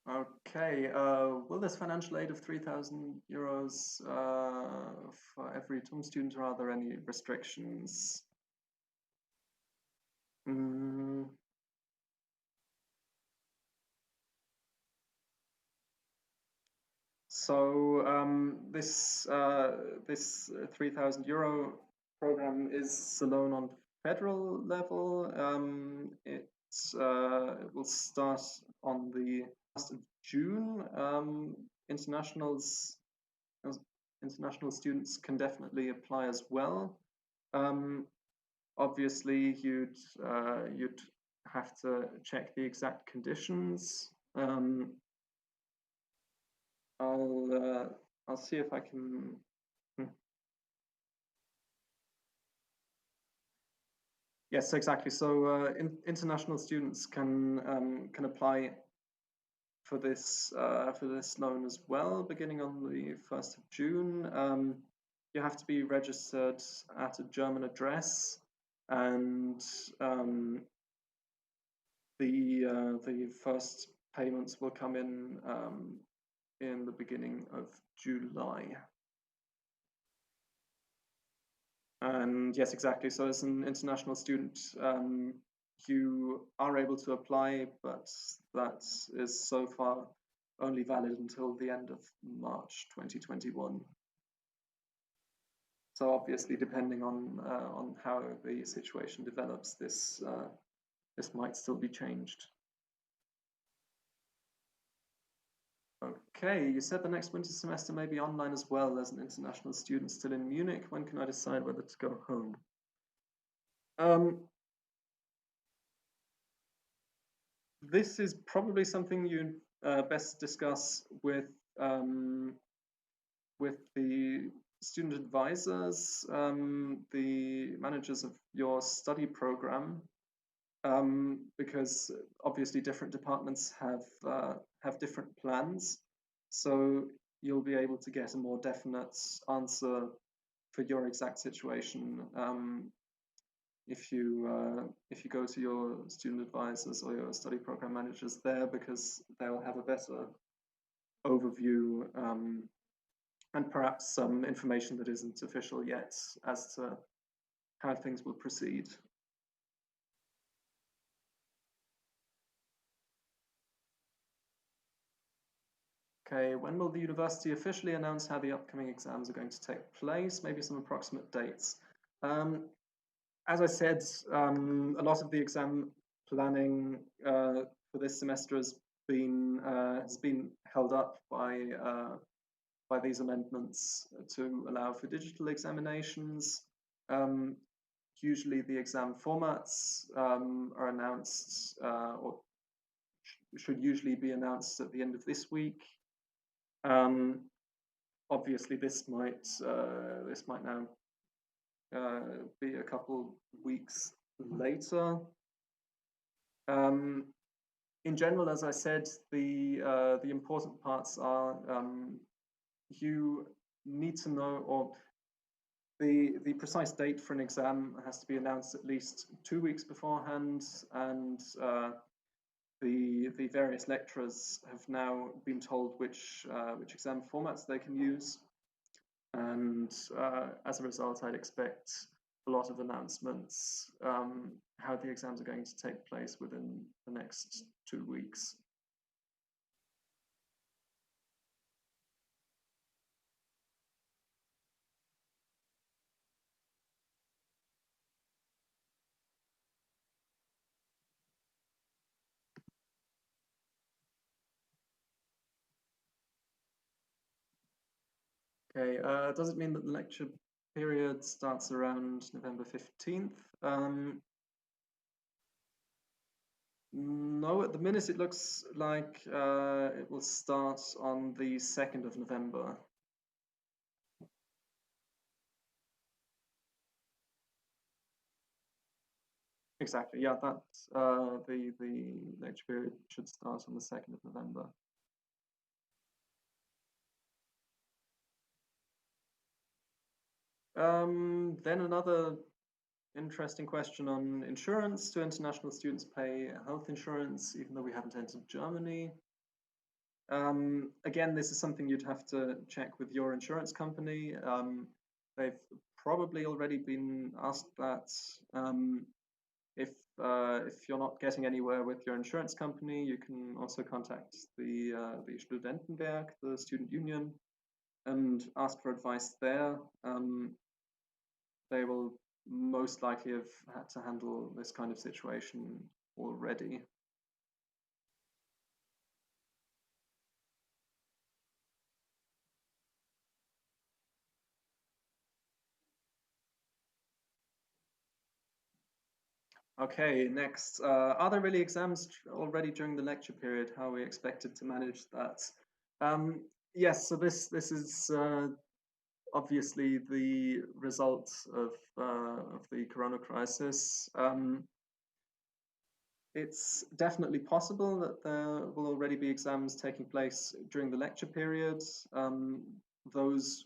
Okay, will this financial aid of €3,000 for every TUM student, or are there any restrictions? Mm, so this €3,000 program is a loan on federal level. It will start on the 1st of June. Internationals international students can definitely apply as well. Obviously, you'd have to check the exact conditions. I'll see if I can. Yes, exactly. So international students can apply for this loan as well, beginning on the 1st of June. You have to be registered at a German address, and the first payments will come in the beginning of July. And yes, exactly. So as an international student, you are able to apply, but that is so far only valid until the end of March 2021. So obviously, depending on how the situation develops, this might still be changed. Okay, you said the next winter semester may be online as well. As an international student still in Munich, when can I decide whether to go home? This is probably something you best discuss with the student advisors, the managers of your study program, because obviously different departments have different plans. So you'll be able to get a more definite answer for your exact situation if you go to your student advisors or your study program managers there, because they'll have a better overview and perhaps some information that isn't official yet as to how things will proceed. Okay, when will the university officially announce how the upcoming exams are going to take place? Maybe some approximate dates. As I said, a lot of the exam planning for this semester has been held up by these amendments to allow for digital examinations. Usually the exam formats are announced or should usually be announced at the end of this week. Obviously, this might now be a couple weeks later. In general, as I said, the important parts are you need to know, or the precise date for an exam has to be announced at least 2 weeks beforehand, and the various lecturers have now been told which exam formats they can use, and as a result, I'd expect a lot of announcements how the exams are going to take place within the next 2 weeks. Okay, does it mean that the lecture period starts around November 15th? No, at the minute it looks like it will start on the 2nd of November. Exactly, yeah, that the lecture period should start on the 2nd of November. Then another interesting question on insurance. Do international students pay health insurance even though we haven't entered Germany? Again, this is something you'd have to check with your insurance company. They've probably already been asked that. If you're not getting anywhere with your insurance company, you can also contact the Studentenwerk, the student union, and ask for advice there. They will most likely have had to handle this kind of situation already. Okay, next. Are there really exams already during the lecture period? How are we expected to manage that? Yes, so this is obviously the result of the corona crisis. It's definitely possible that there will already be exams taking place during the lecture period. Those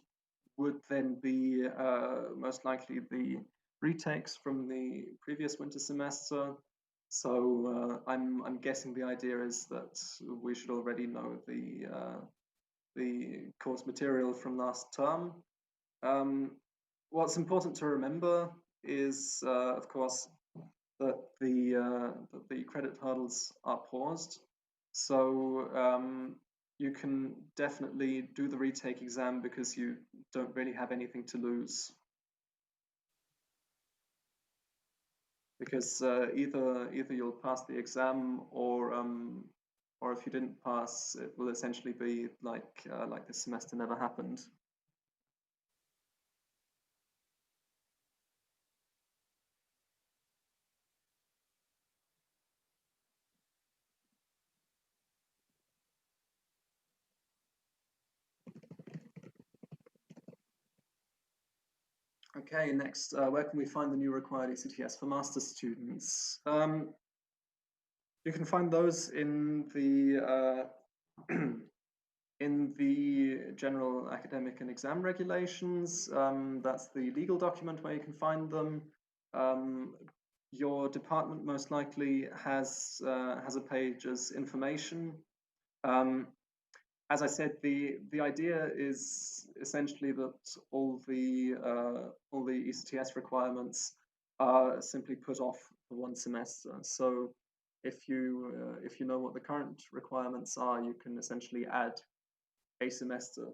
would then be most likely the retakes from the previous winter semester. So I'm guessing the idea is that we should already know the course material from last term. What's important to remember is, of course, that the credit hurdles are paused. So you can definitely do the retake exam because you don't really have anything to lose. Because either you'll pass the exam, or if you didn't pass, it will essentially be like this semester never happened. Okay, next, where can we find the new required ECTS for master's students? You can find those in the in the general academic and exam regulations. That's the legal document where you can find them. Your department most likely has a page as information. As I said, the idea is essentially that all the ECTS requirements are simply put off for one semester. So if you know what the current requirements are, you can essentially add a semester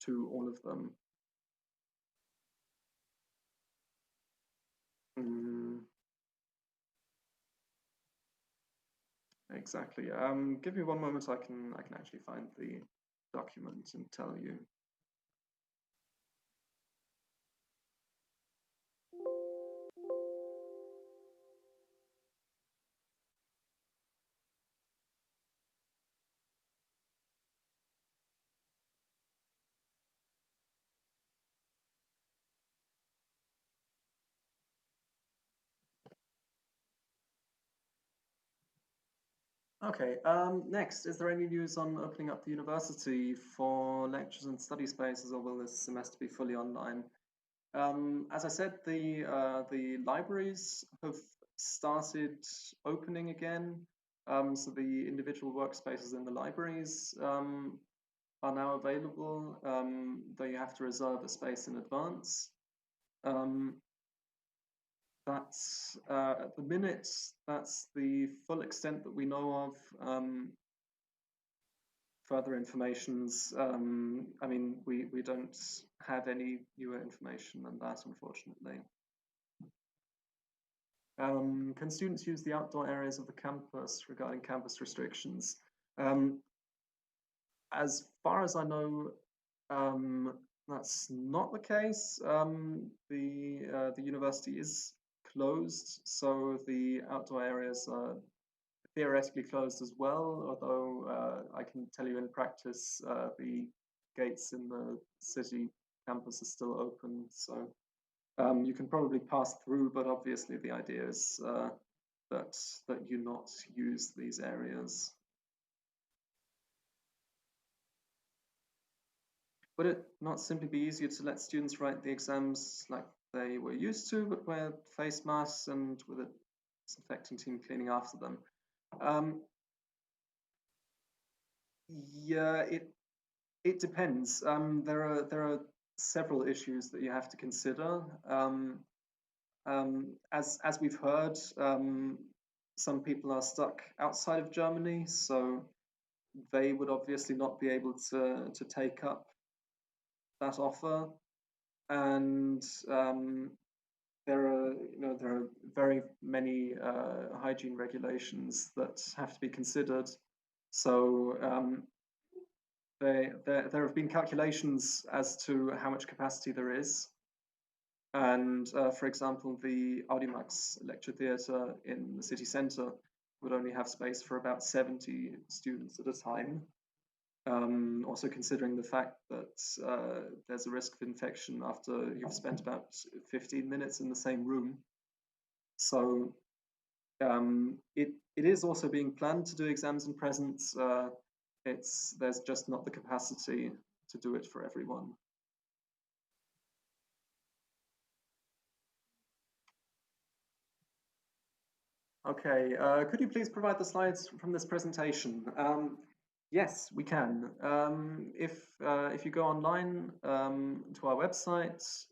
to all of them. Exactly. Give me one moment. I can actually find the document and tell you. Okay, next, is there any news on opening up the university for lectures and study spaces, or will this semester be fully online? As I said, the libraries have started opening again. So the individual workspaces in the libraries are now available, though you have to reserve a space in advance. That's at the minute, that's the full extent that we know of. Further information's, I mean, we don't have any newer information than that, unfortunately. Can students use the outdoor areas of the campus regarding campus restrictions? As far as I know, that's not the case. The university is closed, so the outdoor areas are theoretically closed as well, although I can tell you in practice the gates in the city campus are still open, so you can probably pass through, but obviously the idea is that you not use these areas. Would it not simply be easier to let students write the exams like they were used to, but wear face masks and with a disinfecting team cleaning after them? Yeah, it depends. There are several issues that you have to consider. As we've heard, some people are stuck outside of Germany, so they would obviously not be able to take up that offer. And there are very many hygiene regulations that have to be considered. So there have been calculations as to how much capacity there is. And for example, the Audimax lecture theatre in the city centre would only have space for about 70 students at a time. Also considering the fact that there's a risk of infection after you've spent about 15 minutes in the same room. So it is also being planned to do exams and presents. There's just not the capacity to do it for everyone. Okay, could you please provide the slides from this presentation? Yes, we can. If you go online to our website,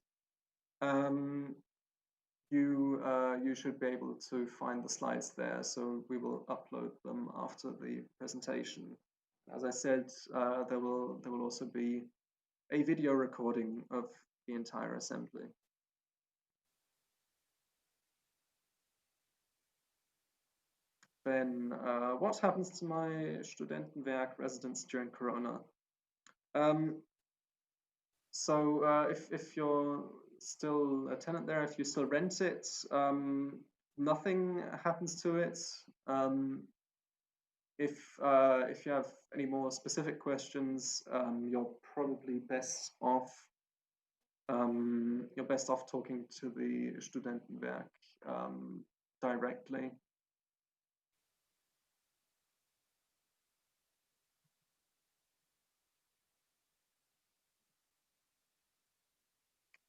you should be able to find the slides there. So we will upload them after the presentation. As I said, there will also be a video recording of the entire assembly. Then, what happens to my Studentenwerk residence during Corona? If you're still a tenant there, if you still rent it, nothing happens to it. If you have any more specific questions, you're probably best off talking to the Studentenwerk directly.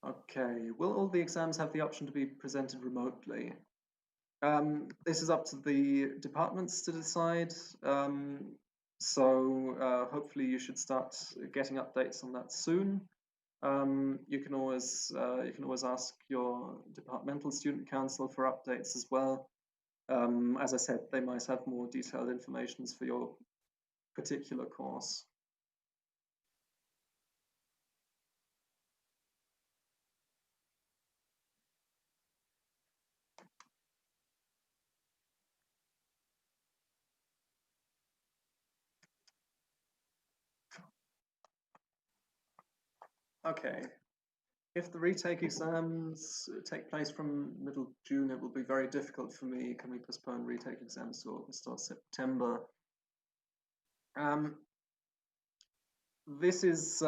Okay, will all the exams have the option to be presented remotely? This is up to the departments to decide. Hopefully you should start getting updates on that soon. You can always ask your departmental student council for updates as well. As I said, they might have more detailed information for your particular course. Okay. If the retake exams take place from middle June, it will be very difficult for me. Can we postpone retake exams to August or September? This is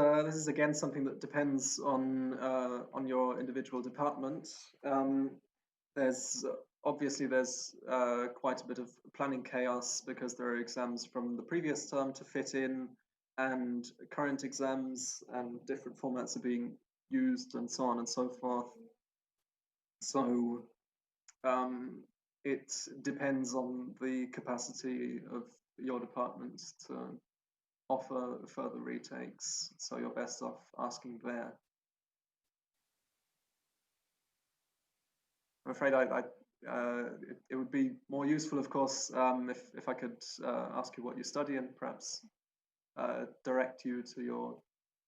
again something that depends on your individual department. There's obviously quite a bit of planning chaos because there are exams from the previous term to fit in, and current exams and different formats are being used, and so on and so forth. So it depends on the capacity of your department to offer further retakes, so you're best off asking there. I'm afraid it would be more useful, of course, if I could ask you what you study and perhaps direct you to your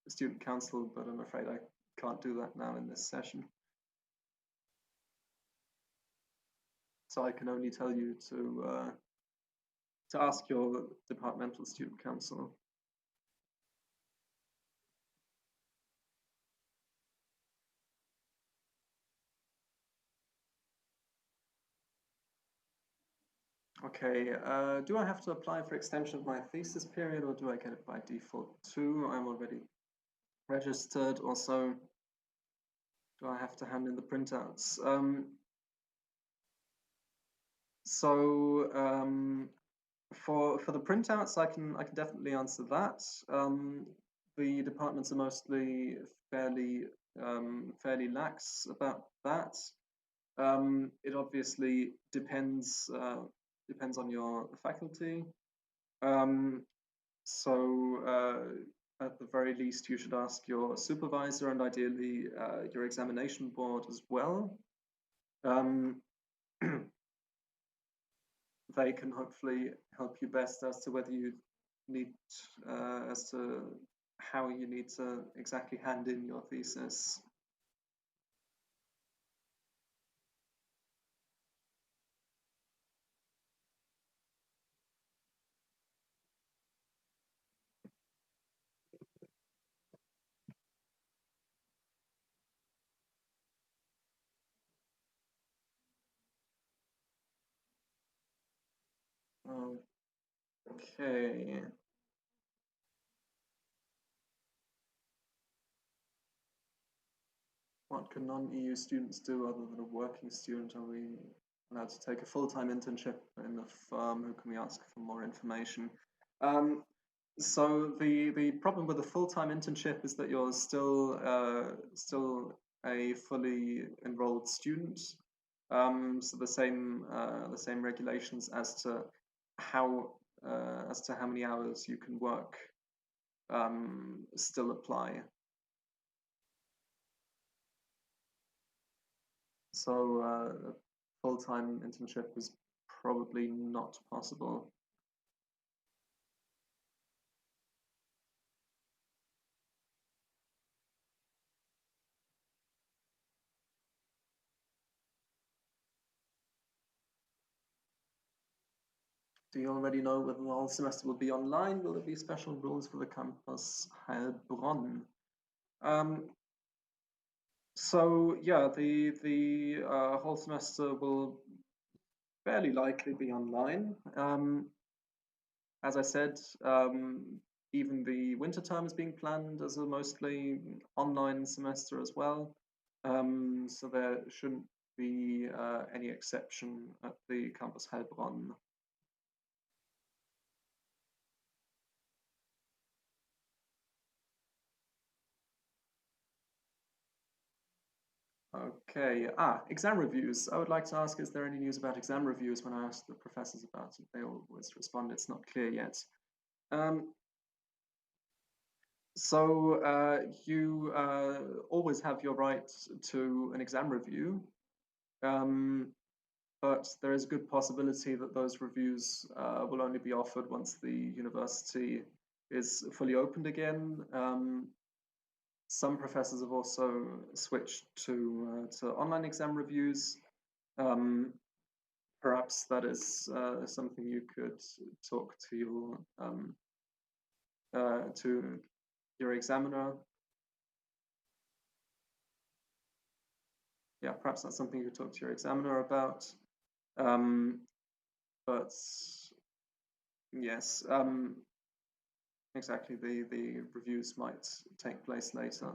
student council, but I'm afraid I can't do that now in this session. So I can only tell you to ask your departmental student council. Okay, do I have to apply for extension of my thesis period, or do I get it by default too? I'm already registered. Also, do I have to hand in the printouts? For the printouts, I can definitely answer that. The departments are mostly fairly lax about that. It obviously depends on your faculty. So at the very least, you should ask your supervisor and ideally your examination board as well. Um, they can hopefully help you best as to whether you need, as to how you need to exactly hand in your thesis. Okay. What can non-EU students do other than a working student? Are we allowed to take a full-time internship in a firm? Who can we ask for more information? So the problem with a full-time internship is that you're still a fully enrolled student. So the same regulations how as to how many hours you can work still apply. So a full-time internship is probably not possible. Do you already know whether the whole semester will be online? Will there be special rules for the campus Heilbronn? So yeah, the whole semester will fairly likely be online. As I said, even the winter term is being planned as a mostly online semester as well. So there shouldn't be any exception at the campus Heilbronn. Okay. Exam reviews. I would like to ask, is there any news about exam reviews? When I asked the professors about it, they always respond, it's not clear yet. So you always have your right to an exam review, but there is a good possibility that those reviews will only be offered once the university is fully opened again. Some professors have also switched to online exam reviews. Perhaps that is something you could talk to your examiner. Yeah, perhaps that's something you could talk to your examiner about. But yes, exactly. The reviews might take place later.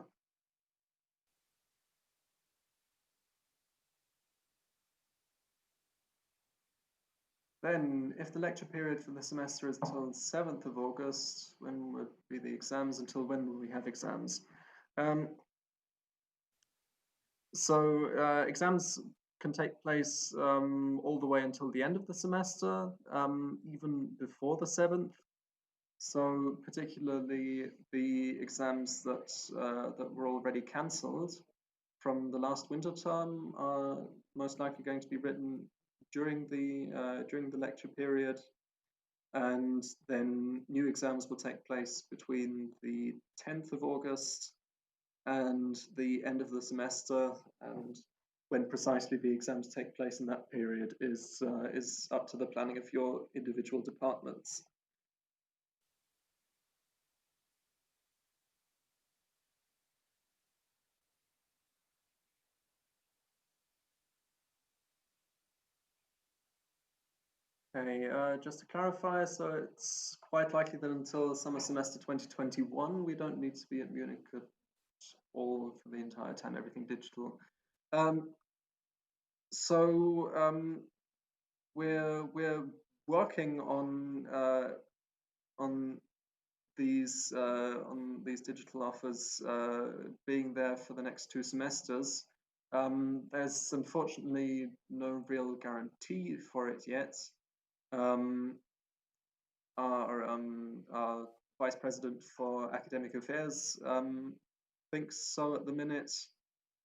Then, if the lecture period for the semester is until the 7th of August, when would be the exams? Until when will we have exams? So exams can take place all the way until the end of the semester, even before the 7th. So particularly the exams that were already cancelled from the last winter term are most likely going to be written during the lecture period, and then new exams will take place between the 10th of August and the end of the semester. And when precisely the exams take place in that period is up to the planning of your individual departments. Okay, just to clarify, so it's quite likely that until summer semester 2021, we don't need to be at Munich at all for the entire time, everything digital. So we're working on these digital offers being there for the next 2 semesters. There's unfortunately no real guarantee for it yet. Our Vice President for Academic Affairs, thinks so at the minute,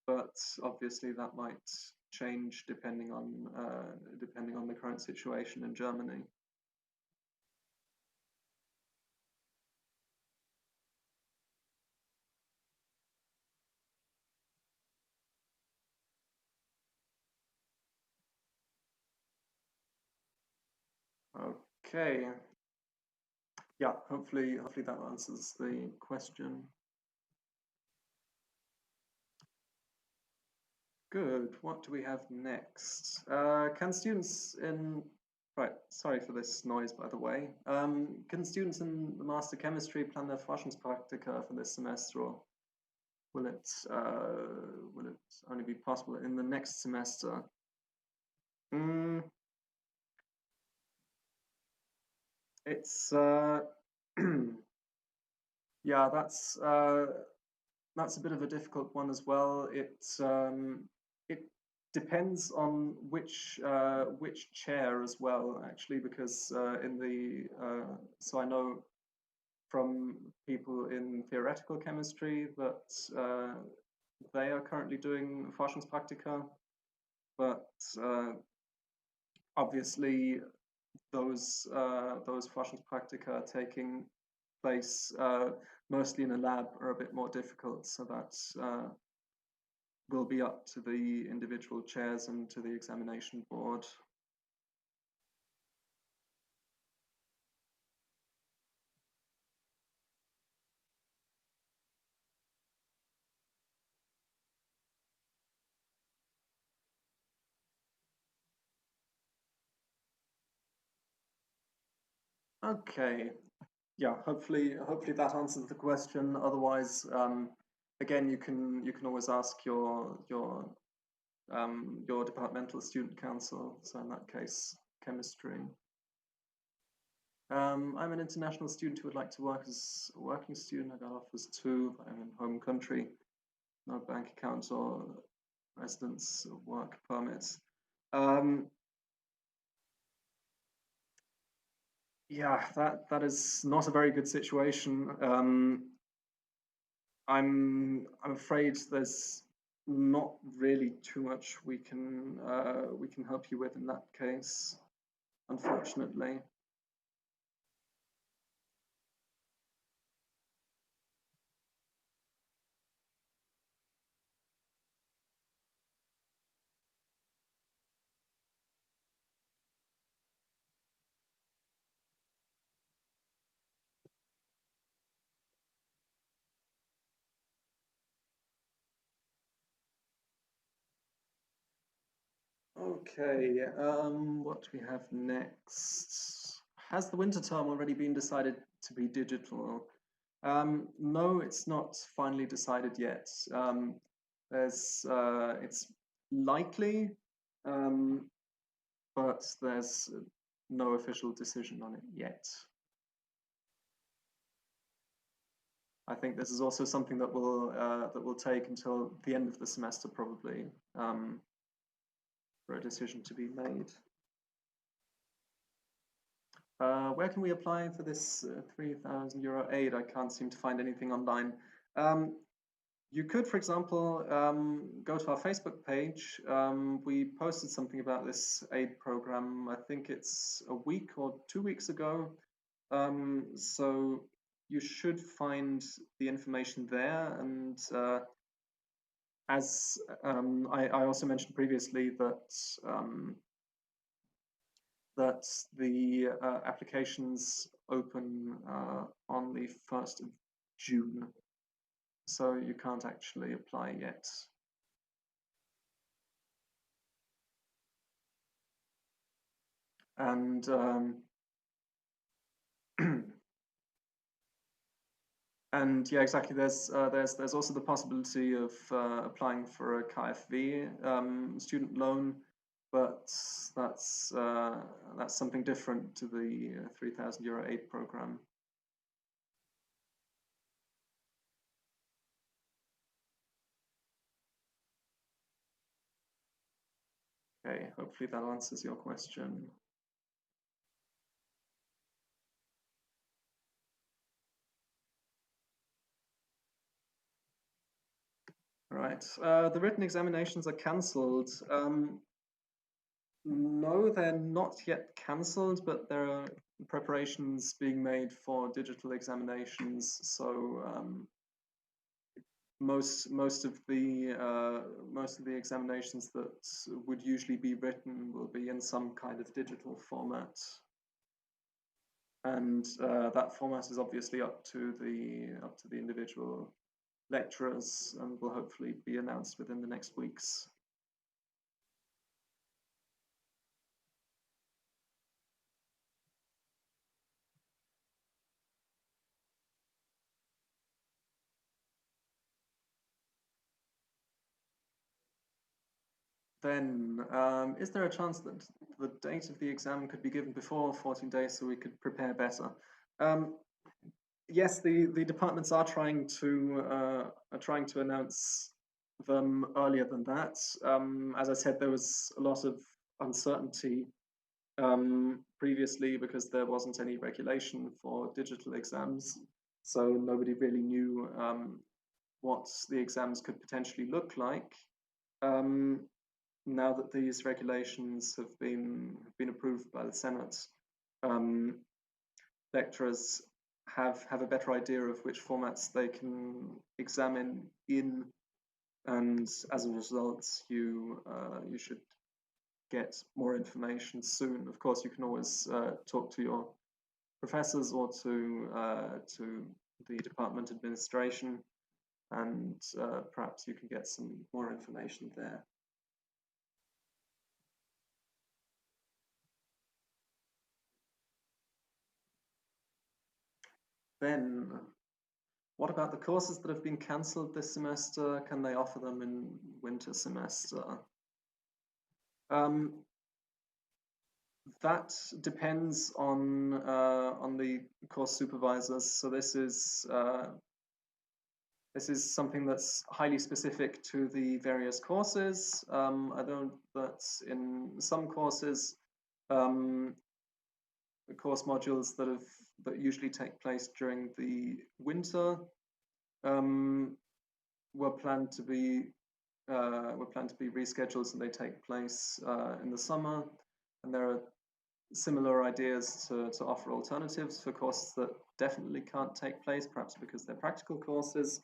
but obviously that might change depending on the current situation in Germany. Okay. Yeah, hopefully that answers the question. Good. What do we have next? Can students in... Right, sorry for this noise, by the way. Can students in the Master Chemistry plan their Forschungspraktika for this semester, or will it only be possible in the next semester? It's yeah, that's a bit of a difficult one as well. It depends on which chair as well, actually, because so I know from people in theoretical chemistry that they are currently doing Forschungspraktika, but obviously those Forschungspraktika are taking place mostly in a lab are a bit more difficult, so that will be up to the individual chairs and to the examination board. Okay, yeah, hopefully that answers the question. Otherwise, again, you can always ask your departmental student council. So in that case, chemistry. I'm an international student who would like to work as a working student. I got offers too, but I'm in home country, no bank accounts or residence or work permits. Yeah, that is not a very good situation. I'm afraid there's not really too much we can help you with in that case, unfortunately. Okay, what do we have next? Has the winter term already been decided to be digital? No, it's not finally decided yet. It's likely, but there's no official decision on it yet. I think this is also something that will take until the end of the semester, probably, for a decision to be made. Where can we apply for this €3,000 aid? I can't seem to find anything online. You could, for example, go to our Facebook page. We posted something about this aid program. I think it's a week or 2 weeks ago. So you should find the information there. And as I also mentioned previously that the applications open on the 1st of June. So you can't actually apply yet. And and yeah, exactly. There's also the possibility of applying for a KfW student loan, but that's something different to the €3,000 aid program. Okay, hopefully that answers your question. All right. The written examinations are cancelled. No, they're not yet cancelled, but there are preparations being made for digital examinations. So most of the examinations that would usually be written will be in some kind of digital format, and that format is obviously up to the individual lecturers and will hopefully be announced within the next weeks. Then, is there a chance that the date of the exam could be given before 14 days so we could prepare better? Yes, the departments are trying to announce them earlier than that. As I said, there was a lot of uncertainty previously because there wasn't any regulation for digital exams, so nobody really knew what the exams could potentially look like. Now that these regulations have been approved by the Senate, lecturers have a better idea of which formats they can examine in, and as a result, you should get more information soon. Of course, you can always talk to your professors or to the department administration, and perhaps you can get some more information there. Then, what about the courses that have been cancelled this semester? Can they offer them in winter semester? That depends on the course supervisors. So this is something that's highly specific to the various courses. I know that in some courses, the course modules that usually take place during the winter were planned to be rescheduled, so they take place in the summer. And there are similar ideas to offer alternatives for courses that definitely can't take place, perhaps because they're practical courses,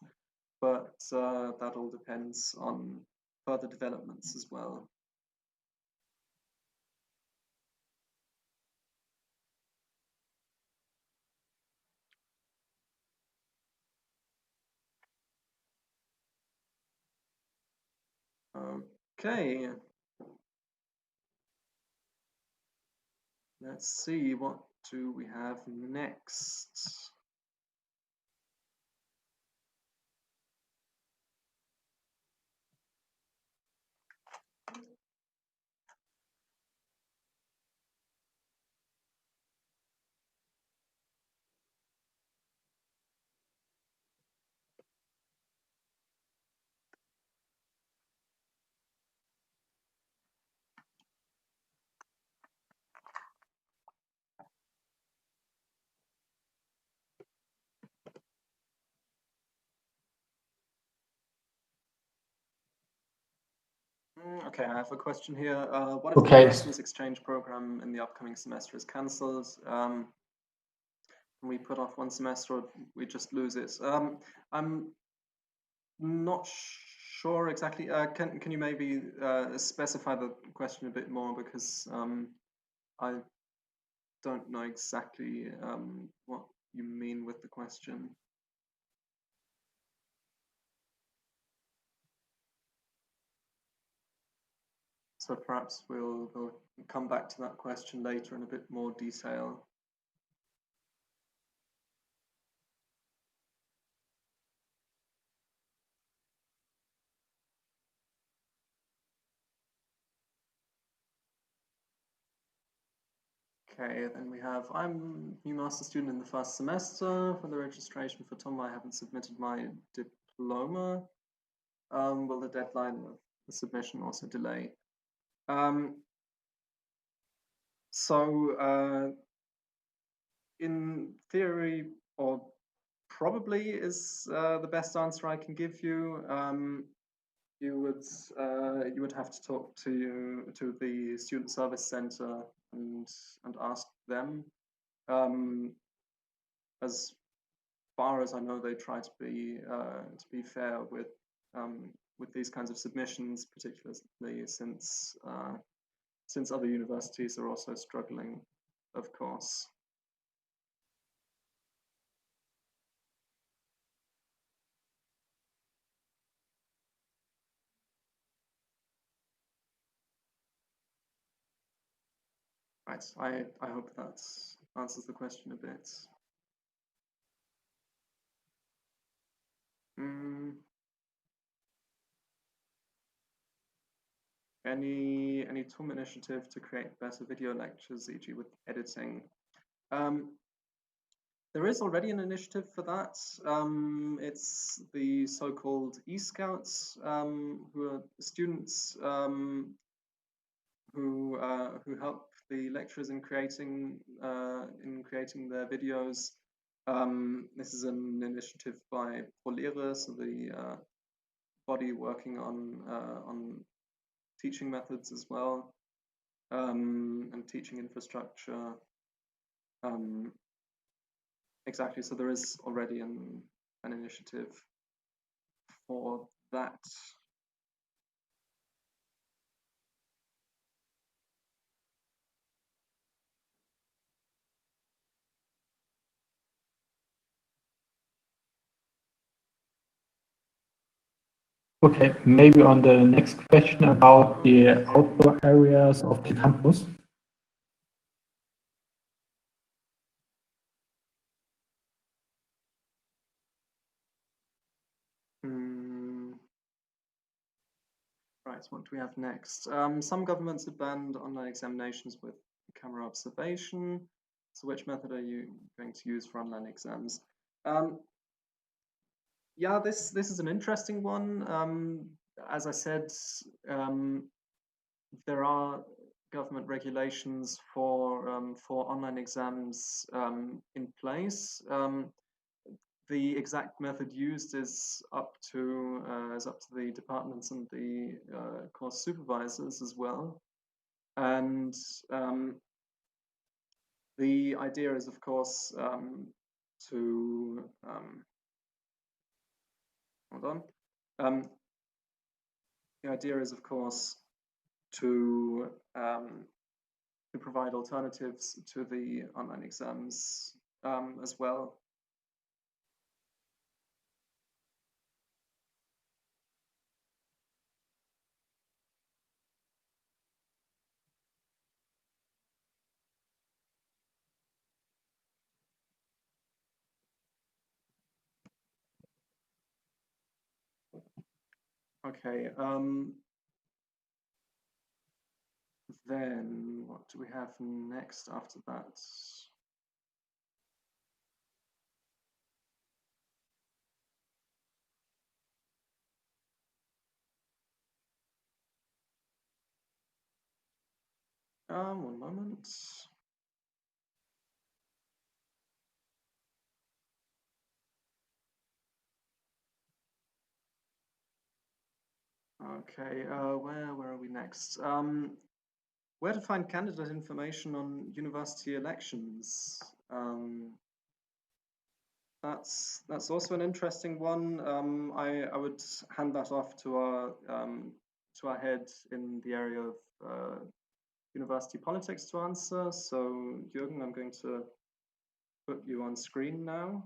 but that all depends on further developments as well. Okay. Let's see, what do we have next? Okay, I have a question here. What if the Erasmus exchange program in the upcoming semester is cancelled? Can we put off one semester or we just lose it? I'm not sure exactly. Can you maybe specify the question a bit more, because I don't know exactly what you mean with the question. So perhaps we'll come back to that question later in a bit more detail. Okay, then we have, I'm new master student in the first semester. For the registration for TOM, I haven't submitted my diploma. Will the deadline of the submission also delay? So in theory, or probably is the best answer I can give you. you would have to talk to the student service center and ask them. As far as I know, they try to be fair with these kinds of submissions, particularly since other universities are also struggling, of course. Right, I hope that answers the question a bit. Any TUM initiative to create better video lectures, e.g. with editing? There is already an initiative for that. It's the so-called e-scouts, who are students who help the lecturers in creating their videos. This is an initiative by Polere, so the body working on teaching methods as well, and teaching infrastructure. Exactly, so there is already an initiative for that. Okay, maybe on the next question about the outdoor areas of the campus. Right, what do we have next? Some governments have banned online examinations with camera observation. So which method are you going to use for online exams? Yeah, this is an interesting one. As I said, there are government regulations for online exams in place. The exact method used is up to the departments and the course supervisors as well. And the idea is, of course, to hold on. The idea is, of course, to provide alternatives to the online exams as well. Okay. Then what do we have next after that? One moment. Okay, where are we next? Where to find candidate information on university elections? That's also an interesting one. I would hand that off to our head in the area of university politics to answer. So Jürgen, I'm going to put you on screen now.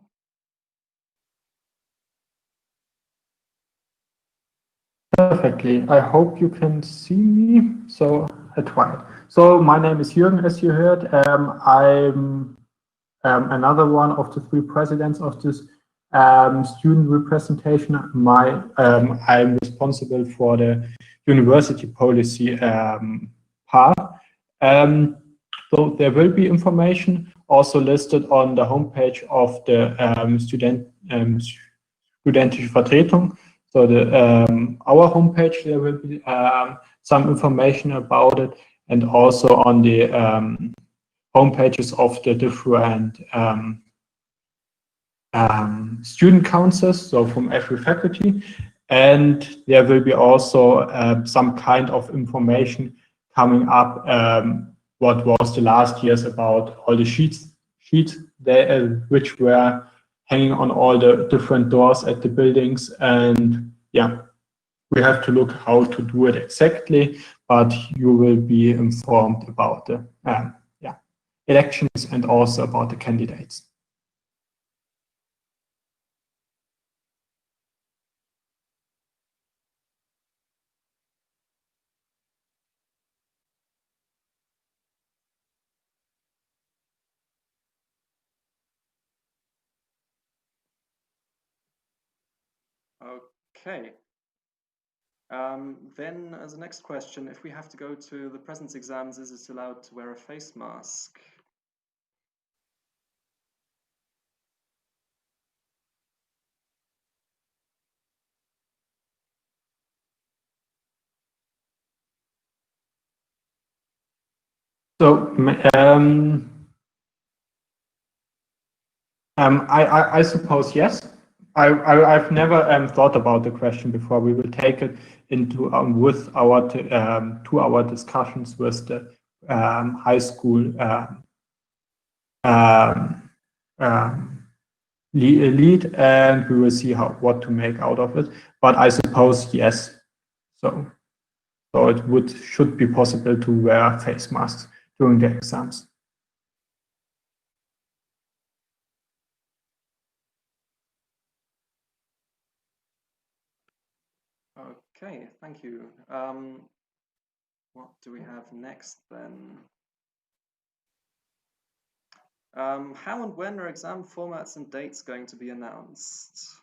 Perfectly. I hope you can see me. So I tried. So my name is Jürgen, as you heard. I'm another one of the three presidents of this student representation. I'm responsible for the university policy part. So there will be information also listed on the homepage of the studentische Vertretung. So our homepage, there will be some information about it, and also on the homepages of the different student councils, so from every faculty. And there will be also some kind of information coming up, what was the last years about all the sheets there, which were hanging on all the different doors at the buildings. And yeah, we have to look how to do it exactly, but you will be informed about the elections and also about the candidates. Okay. Then as a next question, if we have to go to the presence exams, is it allowed to wear a face mask? So I suppose yes. I've never thought about the question before. We will take it into with our 2-hour discussions with the high school lead, and we will see what to make out of it. But I suppose yes. So it should be possible to wear face masks during the exams. Okay, thank you. What do we have next then? How and when are exam formats and dates going to be announced?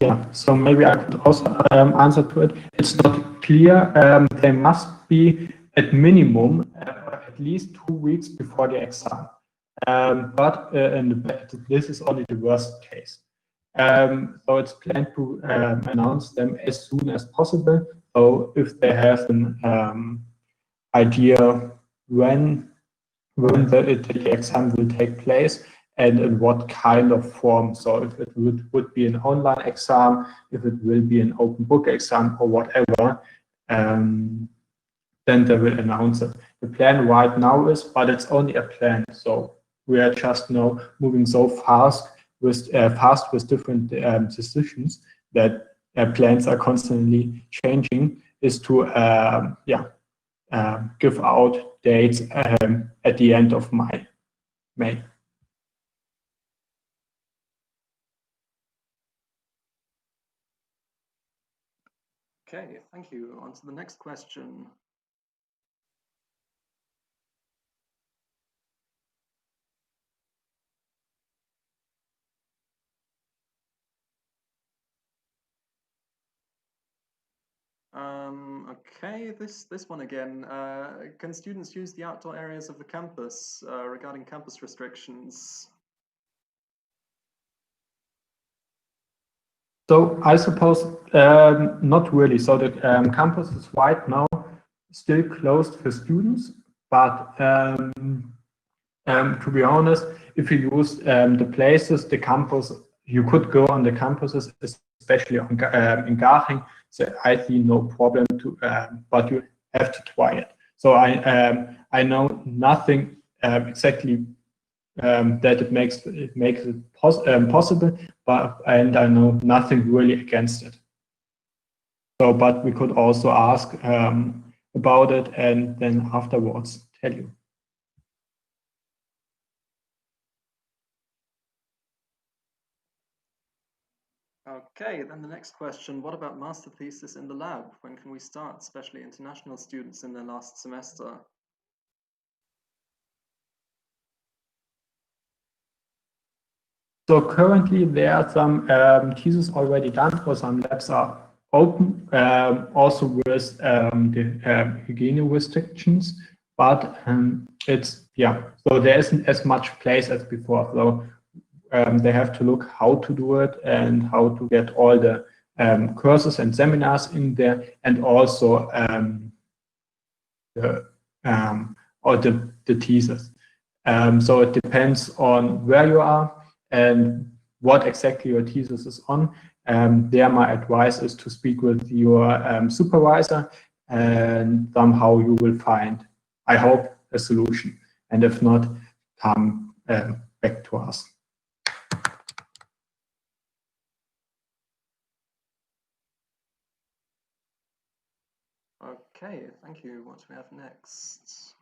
Yeah, so maybe I could also answer to it. It's not clear. They must be at minimum at least 2 weeks before the exam. But this is only the worst case. So it's planned to announce them as soon as possible. So if they have an idea when the exam will take place and in what kind of form. So if it would be an online exam, if it will be an open book exam or whatever, then they will announce it. The plan right now is, but it's only a plan. So we are just now moving so fast with different decisions that plans are constantly changing, is to give out dates at the end of May. Okay, thank you. On to the next question. Okay, this one again. Can students use the outdoor areas of the campus regarding campus restrictions? So I suppose not really. So the campus is right now still closed for students, but to be honest, if you use the places, the campus, you could go on the campuses, especially on, in Garching. So I see no problem to, but you have to try it. So I know nothing exactly that it makes it possible, and I know nothing really against it. So, but we could also ask about it and then afterwards tell you. Okay, then the next question, what about master thesis in the lab? When can we start, especially international students in their last semester? So currently there are some theses already done, for some labs are open, also with the hygiene restrictions, but it's, yeah, so there isn't as much place as before. So they have to look how to do it and how to get all the courses and seminars in there, and also the or the thesis. So it depends on where you are and what exactly your thesis is on. There, my advice is to speak with your supervisor, and somehow you will find, I hope, a solution. And if not, come back to us. Okay, thank you. What do we have next?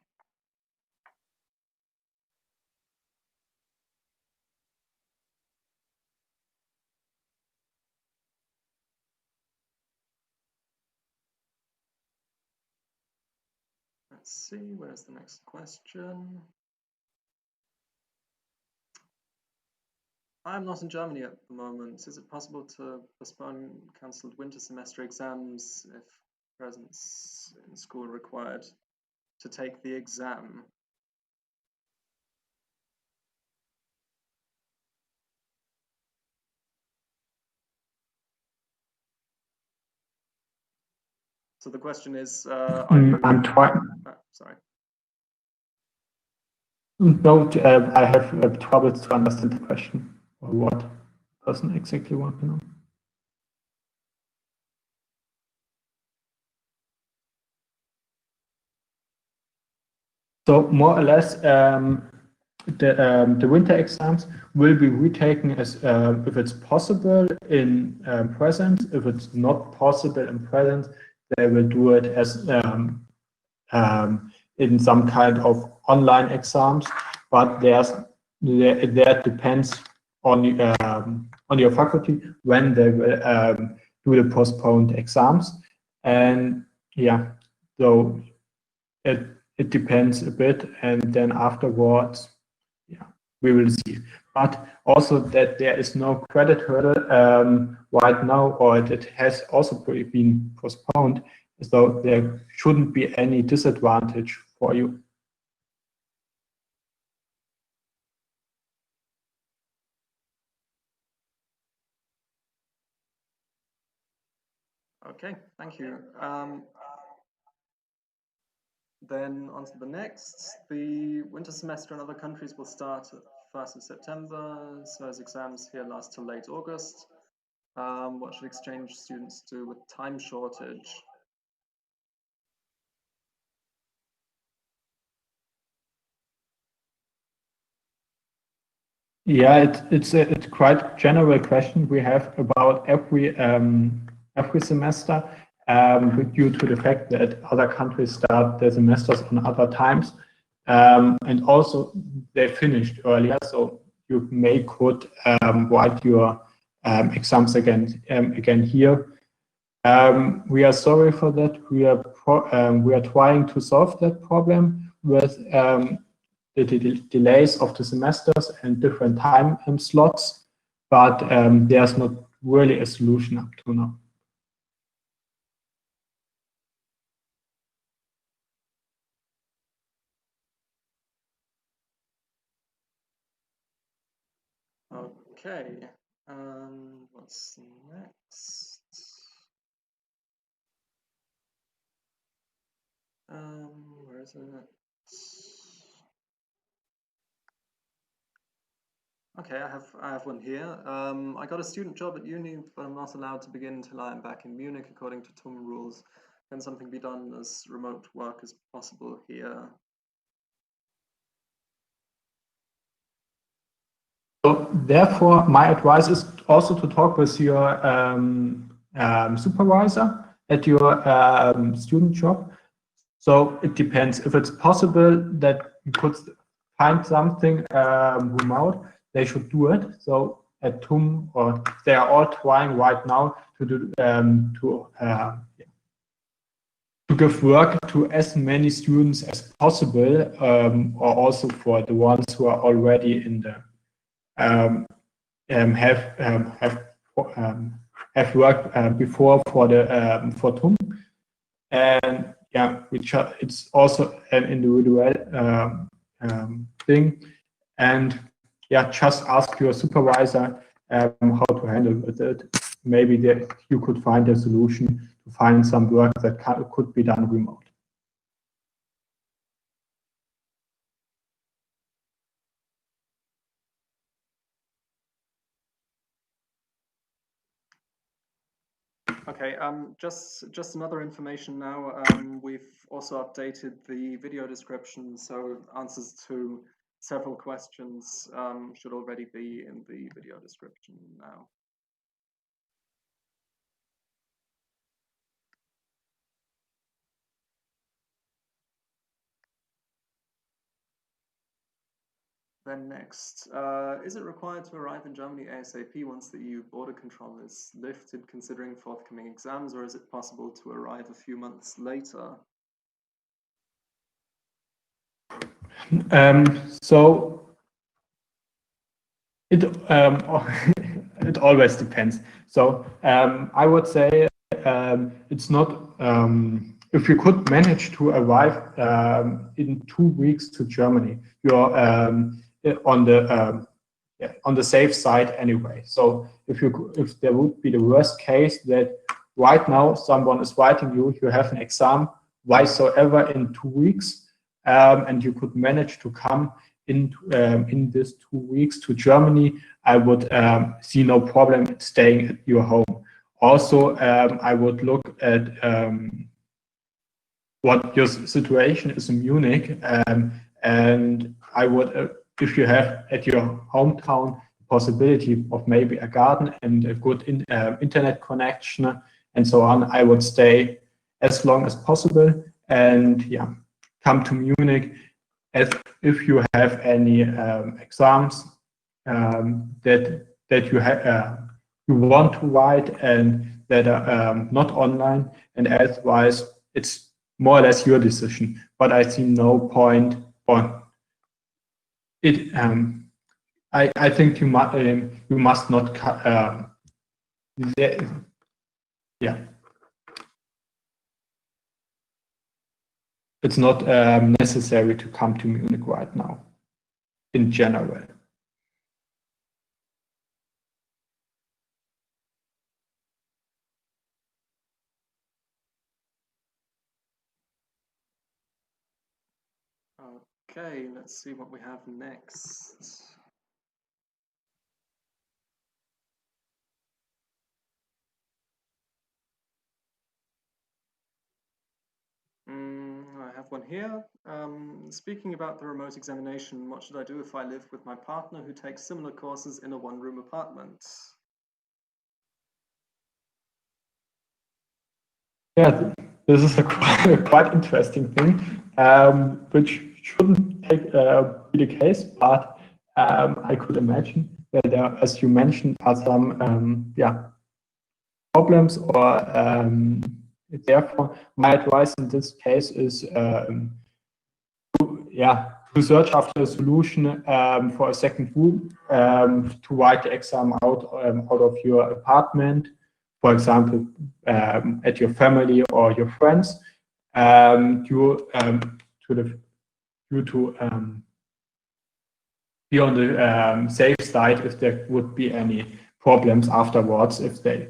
Let's see, where's the next question? I'm not in Germany at the moment. Is it possible to postpone cancelled winter semester exams if presence in school required to take the exam? So the question is, I'm trying. Sorry. No, I have trouble to understand the question, or what person exactly want to know. So more or less, the winter exams will be retaken as if it's possible in present. If it's not possible in present, they will do it as in some kind of online exams. But there depends on your faculty when they will do the postponed exams, and yeah, so it depends a bit, and then afterwards, yeah, we will see. But also that there is no credit hurdle right now, or it has also been postponed, so there shouldn't be any disadvantage for you. Okay, thank you. Then on to the next. The winter semester in other countries will start at 1st of September, so as exams here last till late August. What should exchange students do with time shortage? Yeah, it's a quite general question we have about every semester, due to the fact that other countries start their semesters on other times, and also they finished earlier, so you could write your exams again here. We are sorry for that. We are trying to solve that problem with the delays of the semesters and different time slots, but there's not really a solution up to now. Okay, what's next? Where is it? Okay, I have one here. I got a student job at uni, but I'm not allowed to begin until I am back in Munich according to TUM rules. Can something be done as remote work as possible here? So therefore, my advice is also to talk with your supervisor at your student job. So it depends. If it's possible that you could find something remote, they should do it. So at TUM, or they are all trying right now to do to give work to as many students as possible, or also for the ones who are already in the have worked before for the for TUM, and yeah, it's also an individual thing, and yeah, just ask your supervisor how to handle with it. Maybe you could find a solution to find some work that could be done remote. Okay, just another information now. We've also updated the video description, so answers to several questions should already be in the video description now. Then next, is it required to arrive in Germany ASAP once the EU border control is lifted, considering forthcoming exams, or is it possible to arrive a few months later? So it it always depends. So I would say it's not. If you could manage to arrive in 2 weeks to Germany, you're on the safe side anyway. So if there would be the worst case that right now someone is writing you have an exam whatsoever in 2 weeks, and you could manage to come in this 2 weeks to Germany, I would see no problem staying at your home. Also, I would look at what your situation is in Munich, and I would, if you have at your hometown the possibility of maybe a garden and a good internet connection and so on, I would stay as long as possible and come to Munich as if you have any exams that you want to write and that are not online, and otherwise it's more or less your decision. But I see no point on it. I think you must not. It's not necessary to come to Munich right now, in general. Okay, let's see what we have next. I have one here. Speaking about the remote examination, what should I do if I live with my partner who takes similar courses in a one-room apartment? Yeah, this is a quite interesting thing, which shouldn't be the case, but I could imagine that there, as you mentioned, are some problems, or therefore my advice in this case is to search after a solution for a second room, to write the exam out of your apartment, for example, at your family or your friends, to be on the safe side if there would be any problems afterwards, if they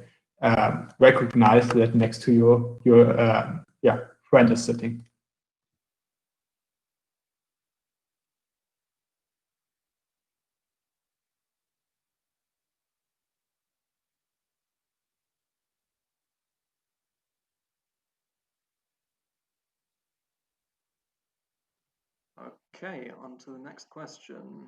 recognize that next to you your friend is sitting. Okay, on to the next question.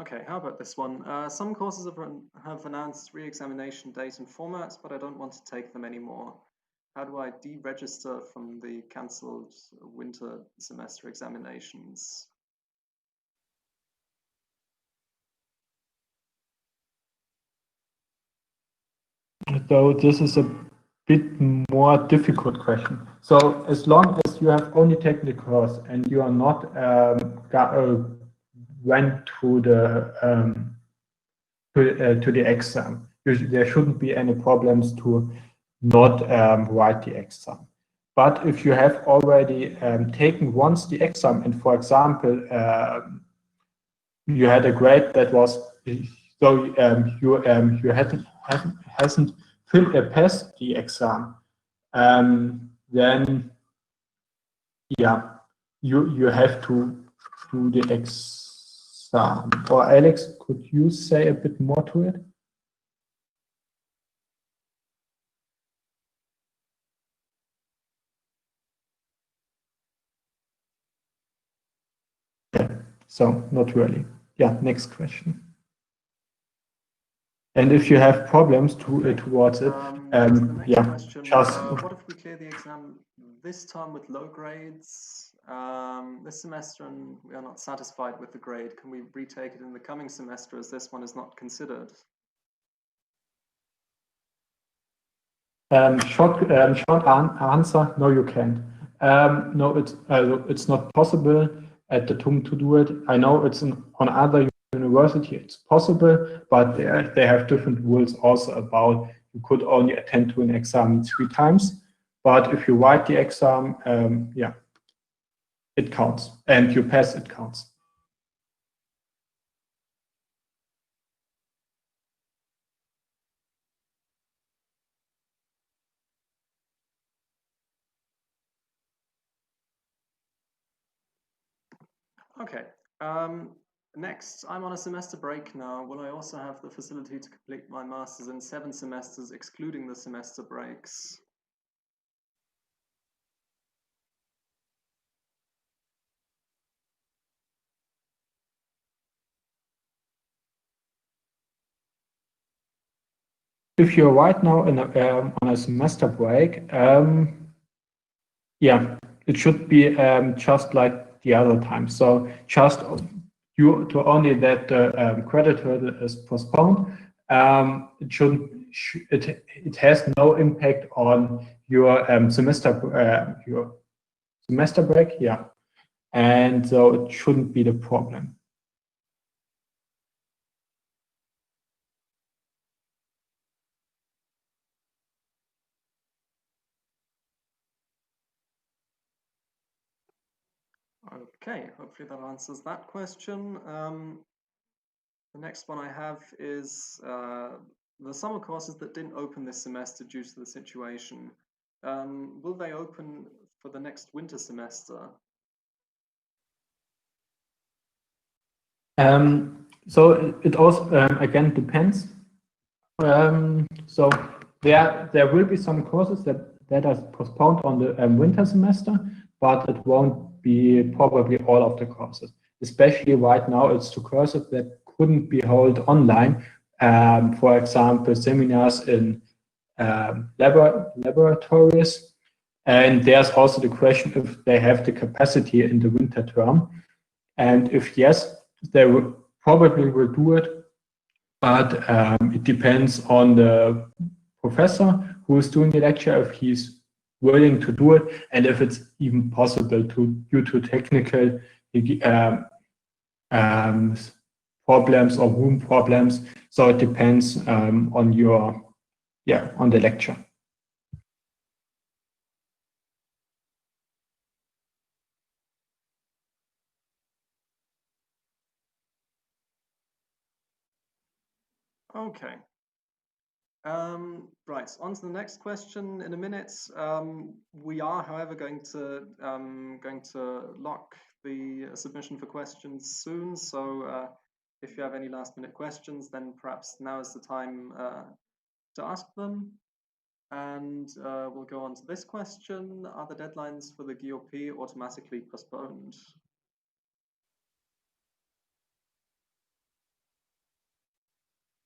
Okay, how about this one? Some courses have announced re-examination date and formats, but I don't want to take them anymore. How do I deregister from the cancelled winter semester examinations? So this is a bit more difficult question. So as long as you have only taken the course and you are not went to the exam, there shouldn't be any problems to not write the exam. But if you have already taken once the exam, and for example, you had a grade that was so you hasn't passed the exam, then you have to do the exam. Or Alex, could you say a bit more to it? Yeah, so not really. Yeah, next question. And if you have problems towards it, yeah, question, just what if we clear the exam this time with low grades this semester and we are not satisfied with the grade? Can we retake it in the coming semester as this one is not considered? Short answer: no, you can't. No, it's not possible at the TUM to do it. I know it's on other university it's possible, but they have different rules also about you could only attend to an exam 3 times. But if you write the exam, yeah, it counts, and you pass, it counts. Okay. Next, I'm on a semester break now. Will I also have the facility to complete my master's in 7 semesters, excluding the semester breaks? If you're right now on a semester break, yeah, it should be just like the other time. So just you to only that the credit hurdle is postponed. It shouldn't. It has no impact on your semester break. Yeah, and so it shouldn't be the problem. Okay, hopefully that answers that question. The next one I have is the summer courses that didn't open this semester due to the situation. Will they open for the next winter semester? So it also again depends. So there will be some courses that are postponed on the winter semester, but it won't be probably all of the courses. Especially right now, it's two courses that couldn't be held online. For example, seminars in laboratories. And there's also the question if they have the capacity in the winter term. And if yes, they probably will do it, but it depends on the professor who is doing the lecture, if he's willing to do it, and if it's even possible due to technical problems or room problems. So it depends on on the lecture. Okay. Right, on to the next question in a minute. We are, however, going to lock the submission for questions soon. So if you have any last-minute questions, then perhaps now is the time to ask them. And we'll go on to this question: are the deadlines for the GOP automatically postponed?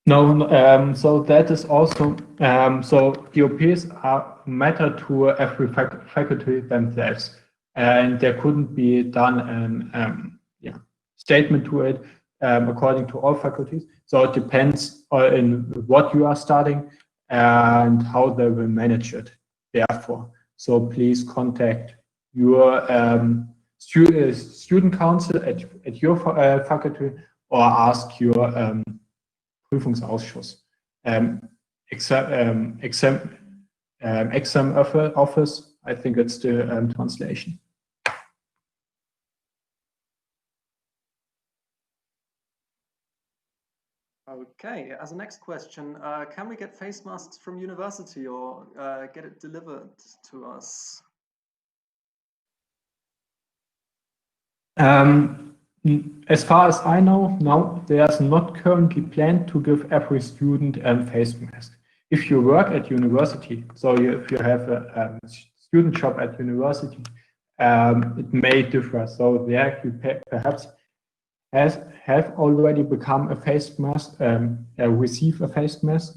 No, so that is also, so DOPs matter to every faculty themselves, and there couldn't be done a statement to it according to all faculties. So it depends on what you are studying and how they will manage it, therefore. So please contact your student council at your faculty, or ask your Prüfungsausschuss, exam office. I think it's the translation. Okay, as a next question, can we get face masks from university or get it delivered to us? As far as I know, no, there's not currently planned to give every student a face mask. If you work at university, so if you have a student shop at university, it may differ. So there you perhaps have already become a face mask, receive a face mask,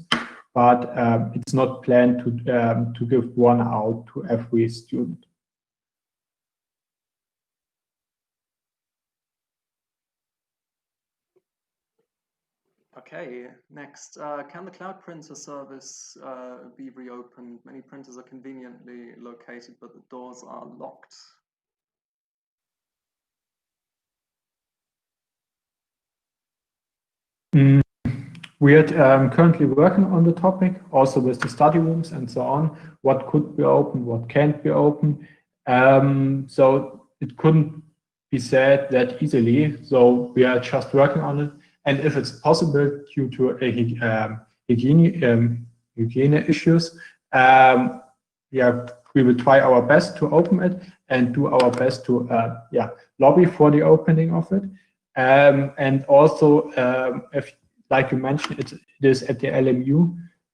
but it's not planned to give one out to every student. Okay, next, can the cloud printer service be reopened? Many printers are conveniently located, but the doors are locked. We are currently working on the topic, also with the study rooms and so on. What could be open, what can't be open. So it couldn't be said that easily. So we are just working on it. And if it's possible due to hygiene issues, yeah, we will try our best to open it and do our best to lobby for the opening of it. And also, if like you mentioned, it is at the LMU,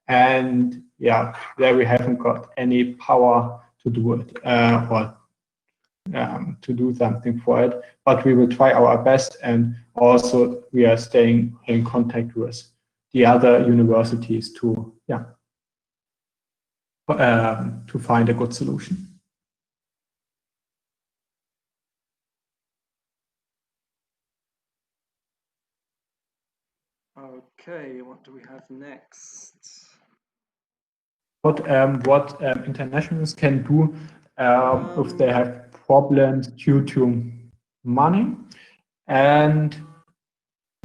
and yeah, there we haven't got any power to do it or to do something for it. But we will try our best, and also we are staying in contact with the other universities to find a good solution. Okay, what do we have next? What internationals can do if they have problems due to money, and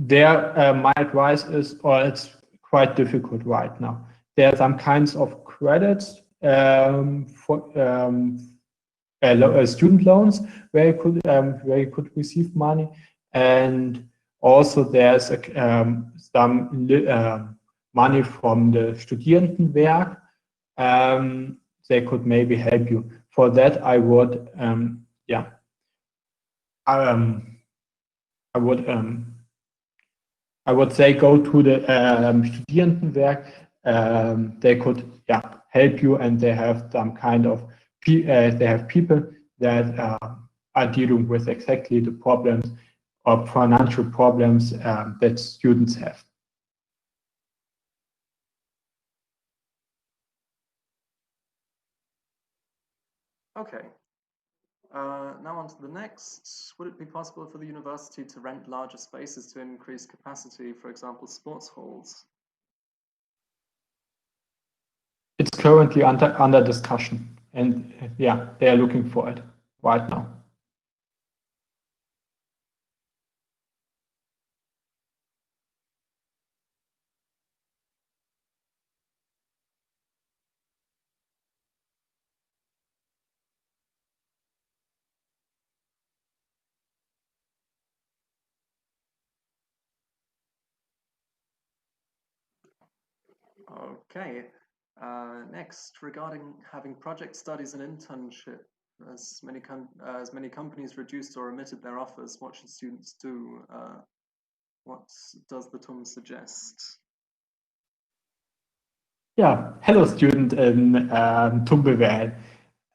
my advice is, or it's quite difficult right now. There are some kinds of credits for student loans where you could receive money, and also there's some money from the Studierendenwerk. They could maybe help you. For that, I would I would say go to the Studierendenwerk. They could help you, and they have some kind of they have people that are dealing with exactly the problems or financial problems that students have. Okay. Now on to the next. Would it be possible for the university to rent larger spaces to increase capacity, for example, sports halls? It's currently under discussion, and yeah, they are looking for it right now. Okay. Next, regarding having project studies and internship, as many companies reduced or omitted their offers, what should students do? What does the TUM suggest? Yeah, hello student in Tumbelwelt.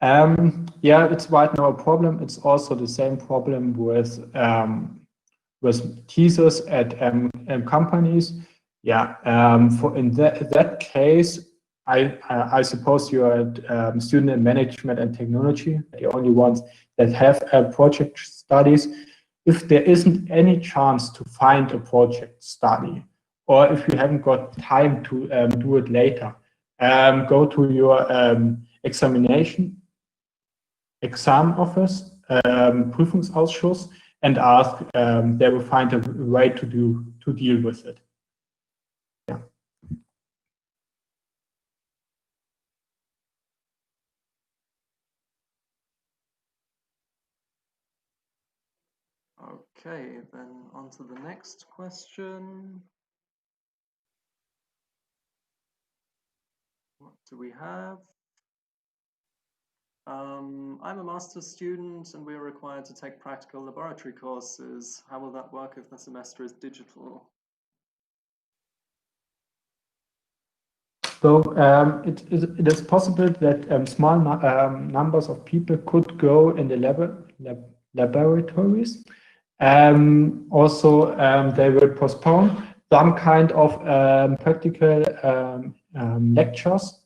Yeah, it's right now a problem. It's also the same problem with thesis at companies. Yeah, for in that case, I suppose you're a student in management and technology, the only ones that have project studies. If there isn't any chance to find a project study, or if you haven't got time to do it later, go to your exam office, Prüfungsausschuss, and ask. They will find a way to deal with it. Yeah. Okay, then on to the next question. What do we have? I'm a master's student and we're required to take practical laboratory courses. How will that work if the semester is digital? So it is possible that small numbers of people could go in the laboratories. Also, they will postpone some kind of practical lectures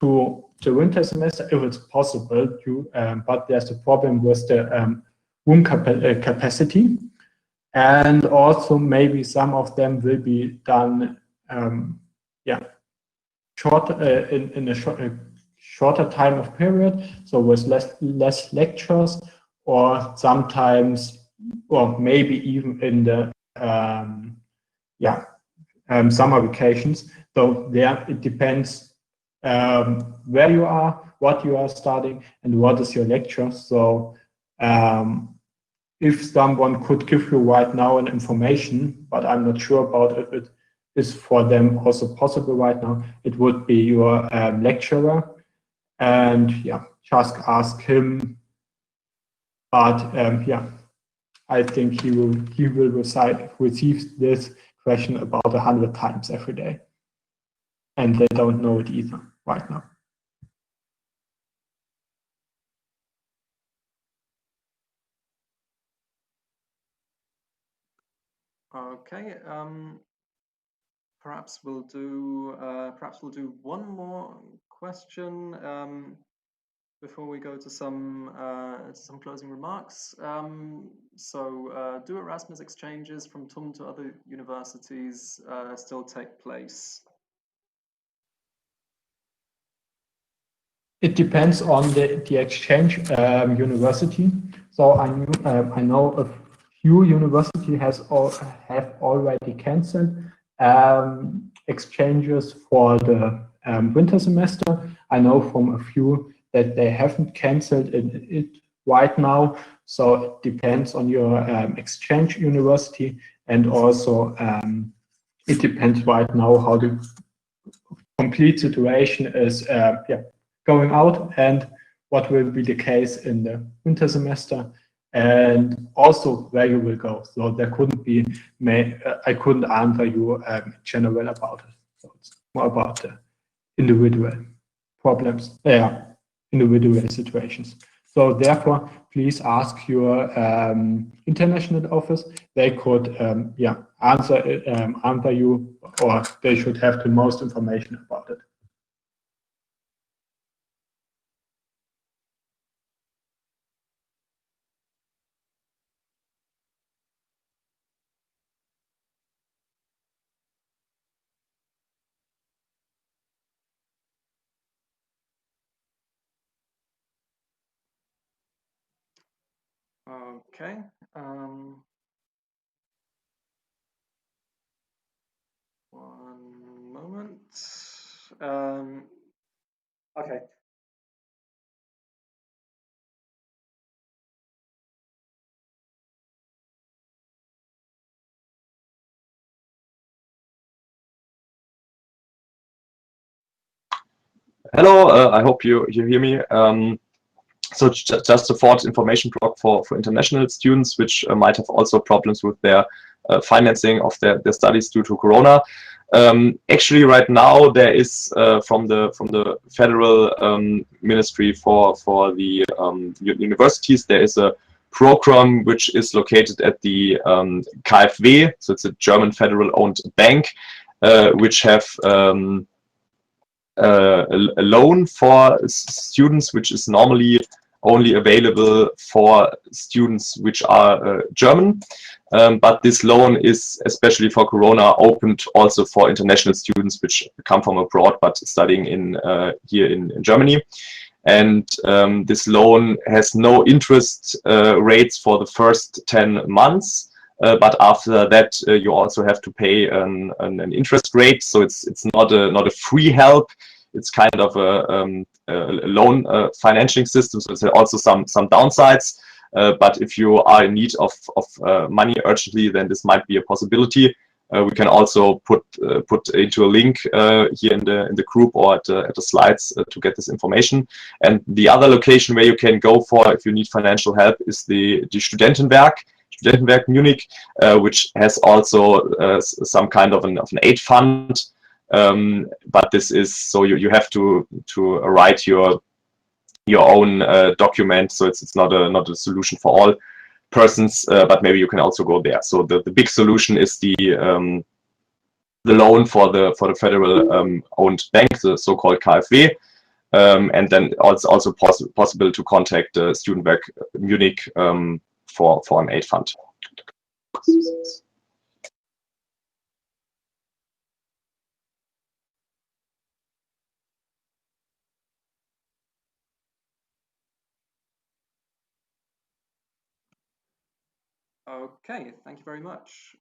to the winter semester if it's possible to, but there's a problem with the room capacity. And also maybe some of them will be done, short in a shorter time of period, so with less lectures, or sometimes, or maybe even in the summer vacations. So there it depends where you are, what you are studying, and what is your lecture. So if someone could give you right now an information, but I'm not sure about if it is for them also possible right now, it would be your lecturer, and just ask him. But I think he will receive this question about 100 times every day, and they don't know it either right now. Okay. Perhaps we'll do one more question before we go to some closing remarks. Do Erasmus exchanges from TUM to other universities still take place? It depends on the exchange university. So I know a few universities have already cancelled exchanges for the winter semester. I know from a few that they haven't cancelled it right now. So it depends on your exchange university, and also it depends right now how the complete situation is going out, and what will be the case in the winter semester, and also where you will go. So there couldn't be, I couldn't answer you general about it. So it's more about the individual problems, individual situations. So therefore, please ask your international office. They could answer you, or they should have the most information about it. Okay. One moment. Okay. Hello, I hope you hear me. So just a thought information block for international students, which might have also problems with their financing of their studies due to Corona. Actually, right now there is from the federal ministry for the universities, there is a program which is located at the KfW, so it's a German federal-owned bank, which have a loan for students, which is normally only available for students which are German. But this loan is, especially for Corona, opened also for international students which come from abroad but studying here in Germany. And this loan has no interest rates for the first 10 months. But after that, you also have to pay an interest rate. So it's not a free help. It's kind of a loan financing system. So there's also some downsides. But if you are in need of money urgently, then this might be a possibility. We can also put into a link here in the group or at the slides to get this information. And the other location where you can go for if you need financial help is the Studentenwerk Munich, which has also some kind of an aid fund. But this is so you have to write your own document, so it's not a solution for all persons, but maybe you can also go there. So the big solution is the loan for the federal owned bank, the so-called KfW, and then it's also possible to contact Studentenwerk Munich for an aid fund. Okay, thank you very much.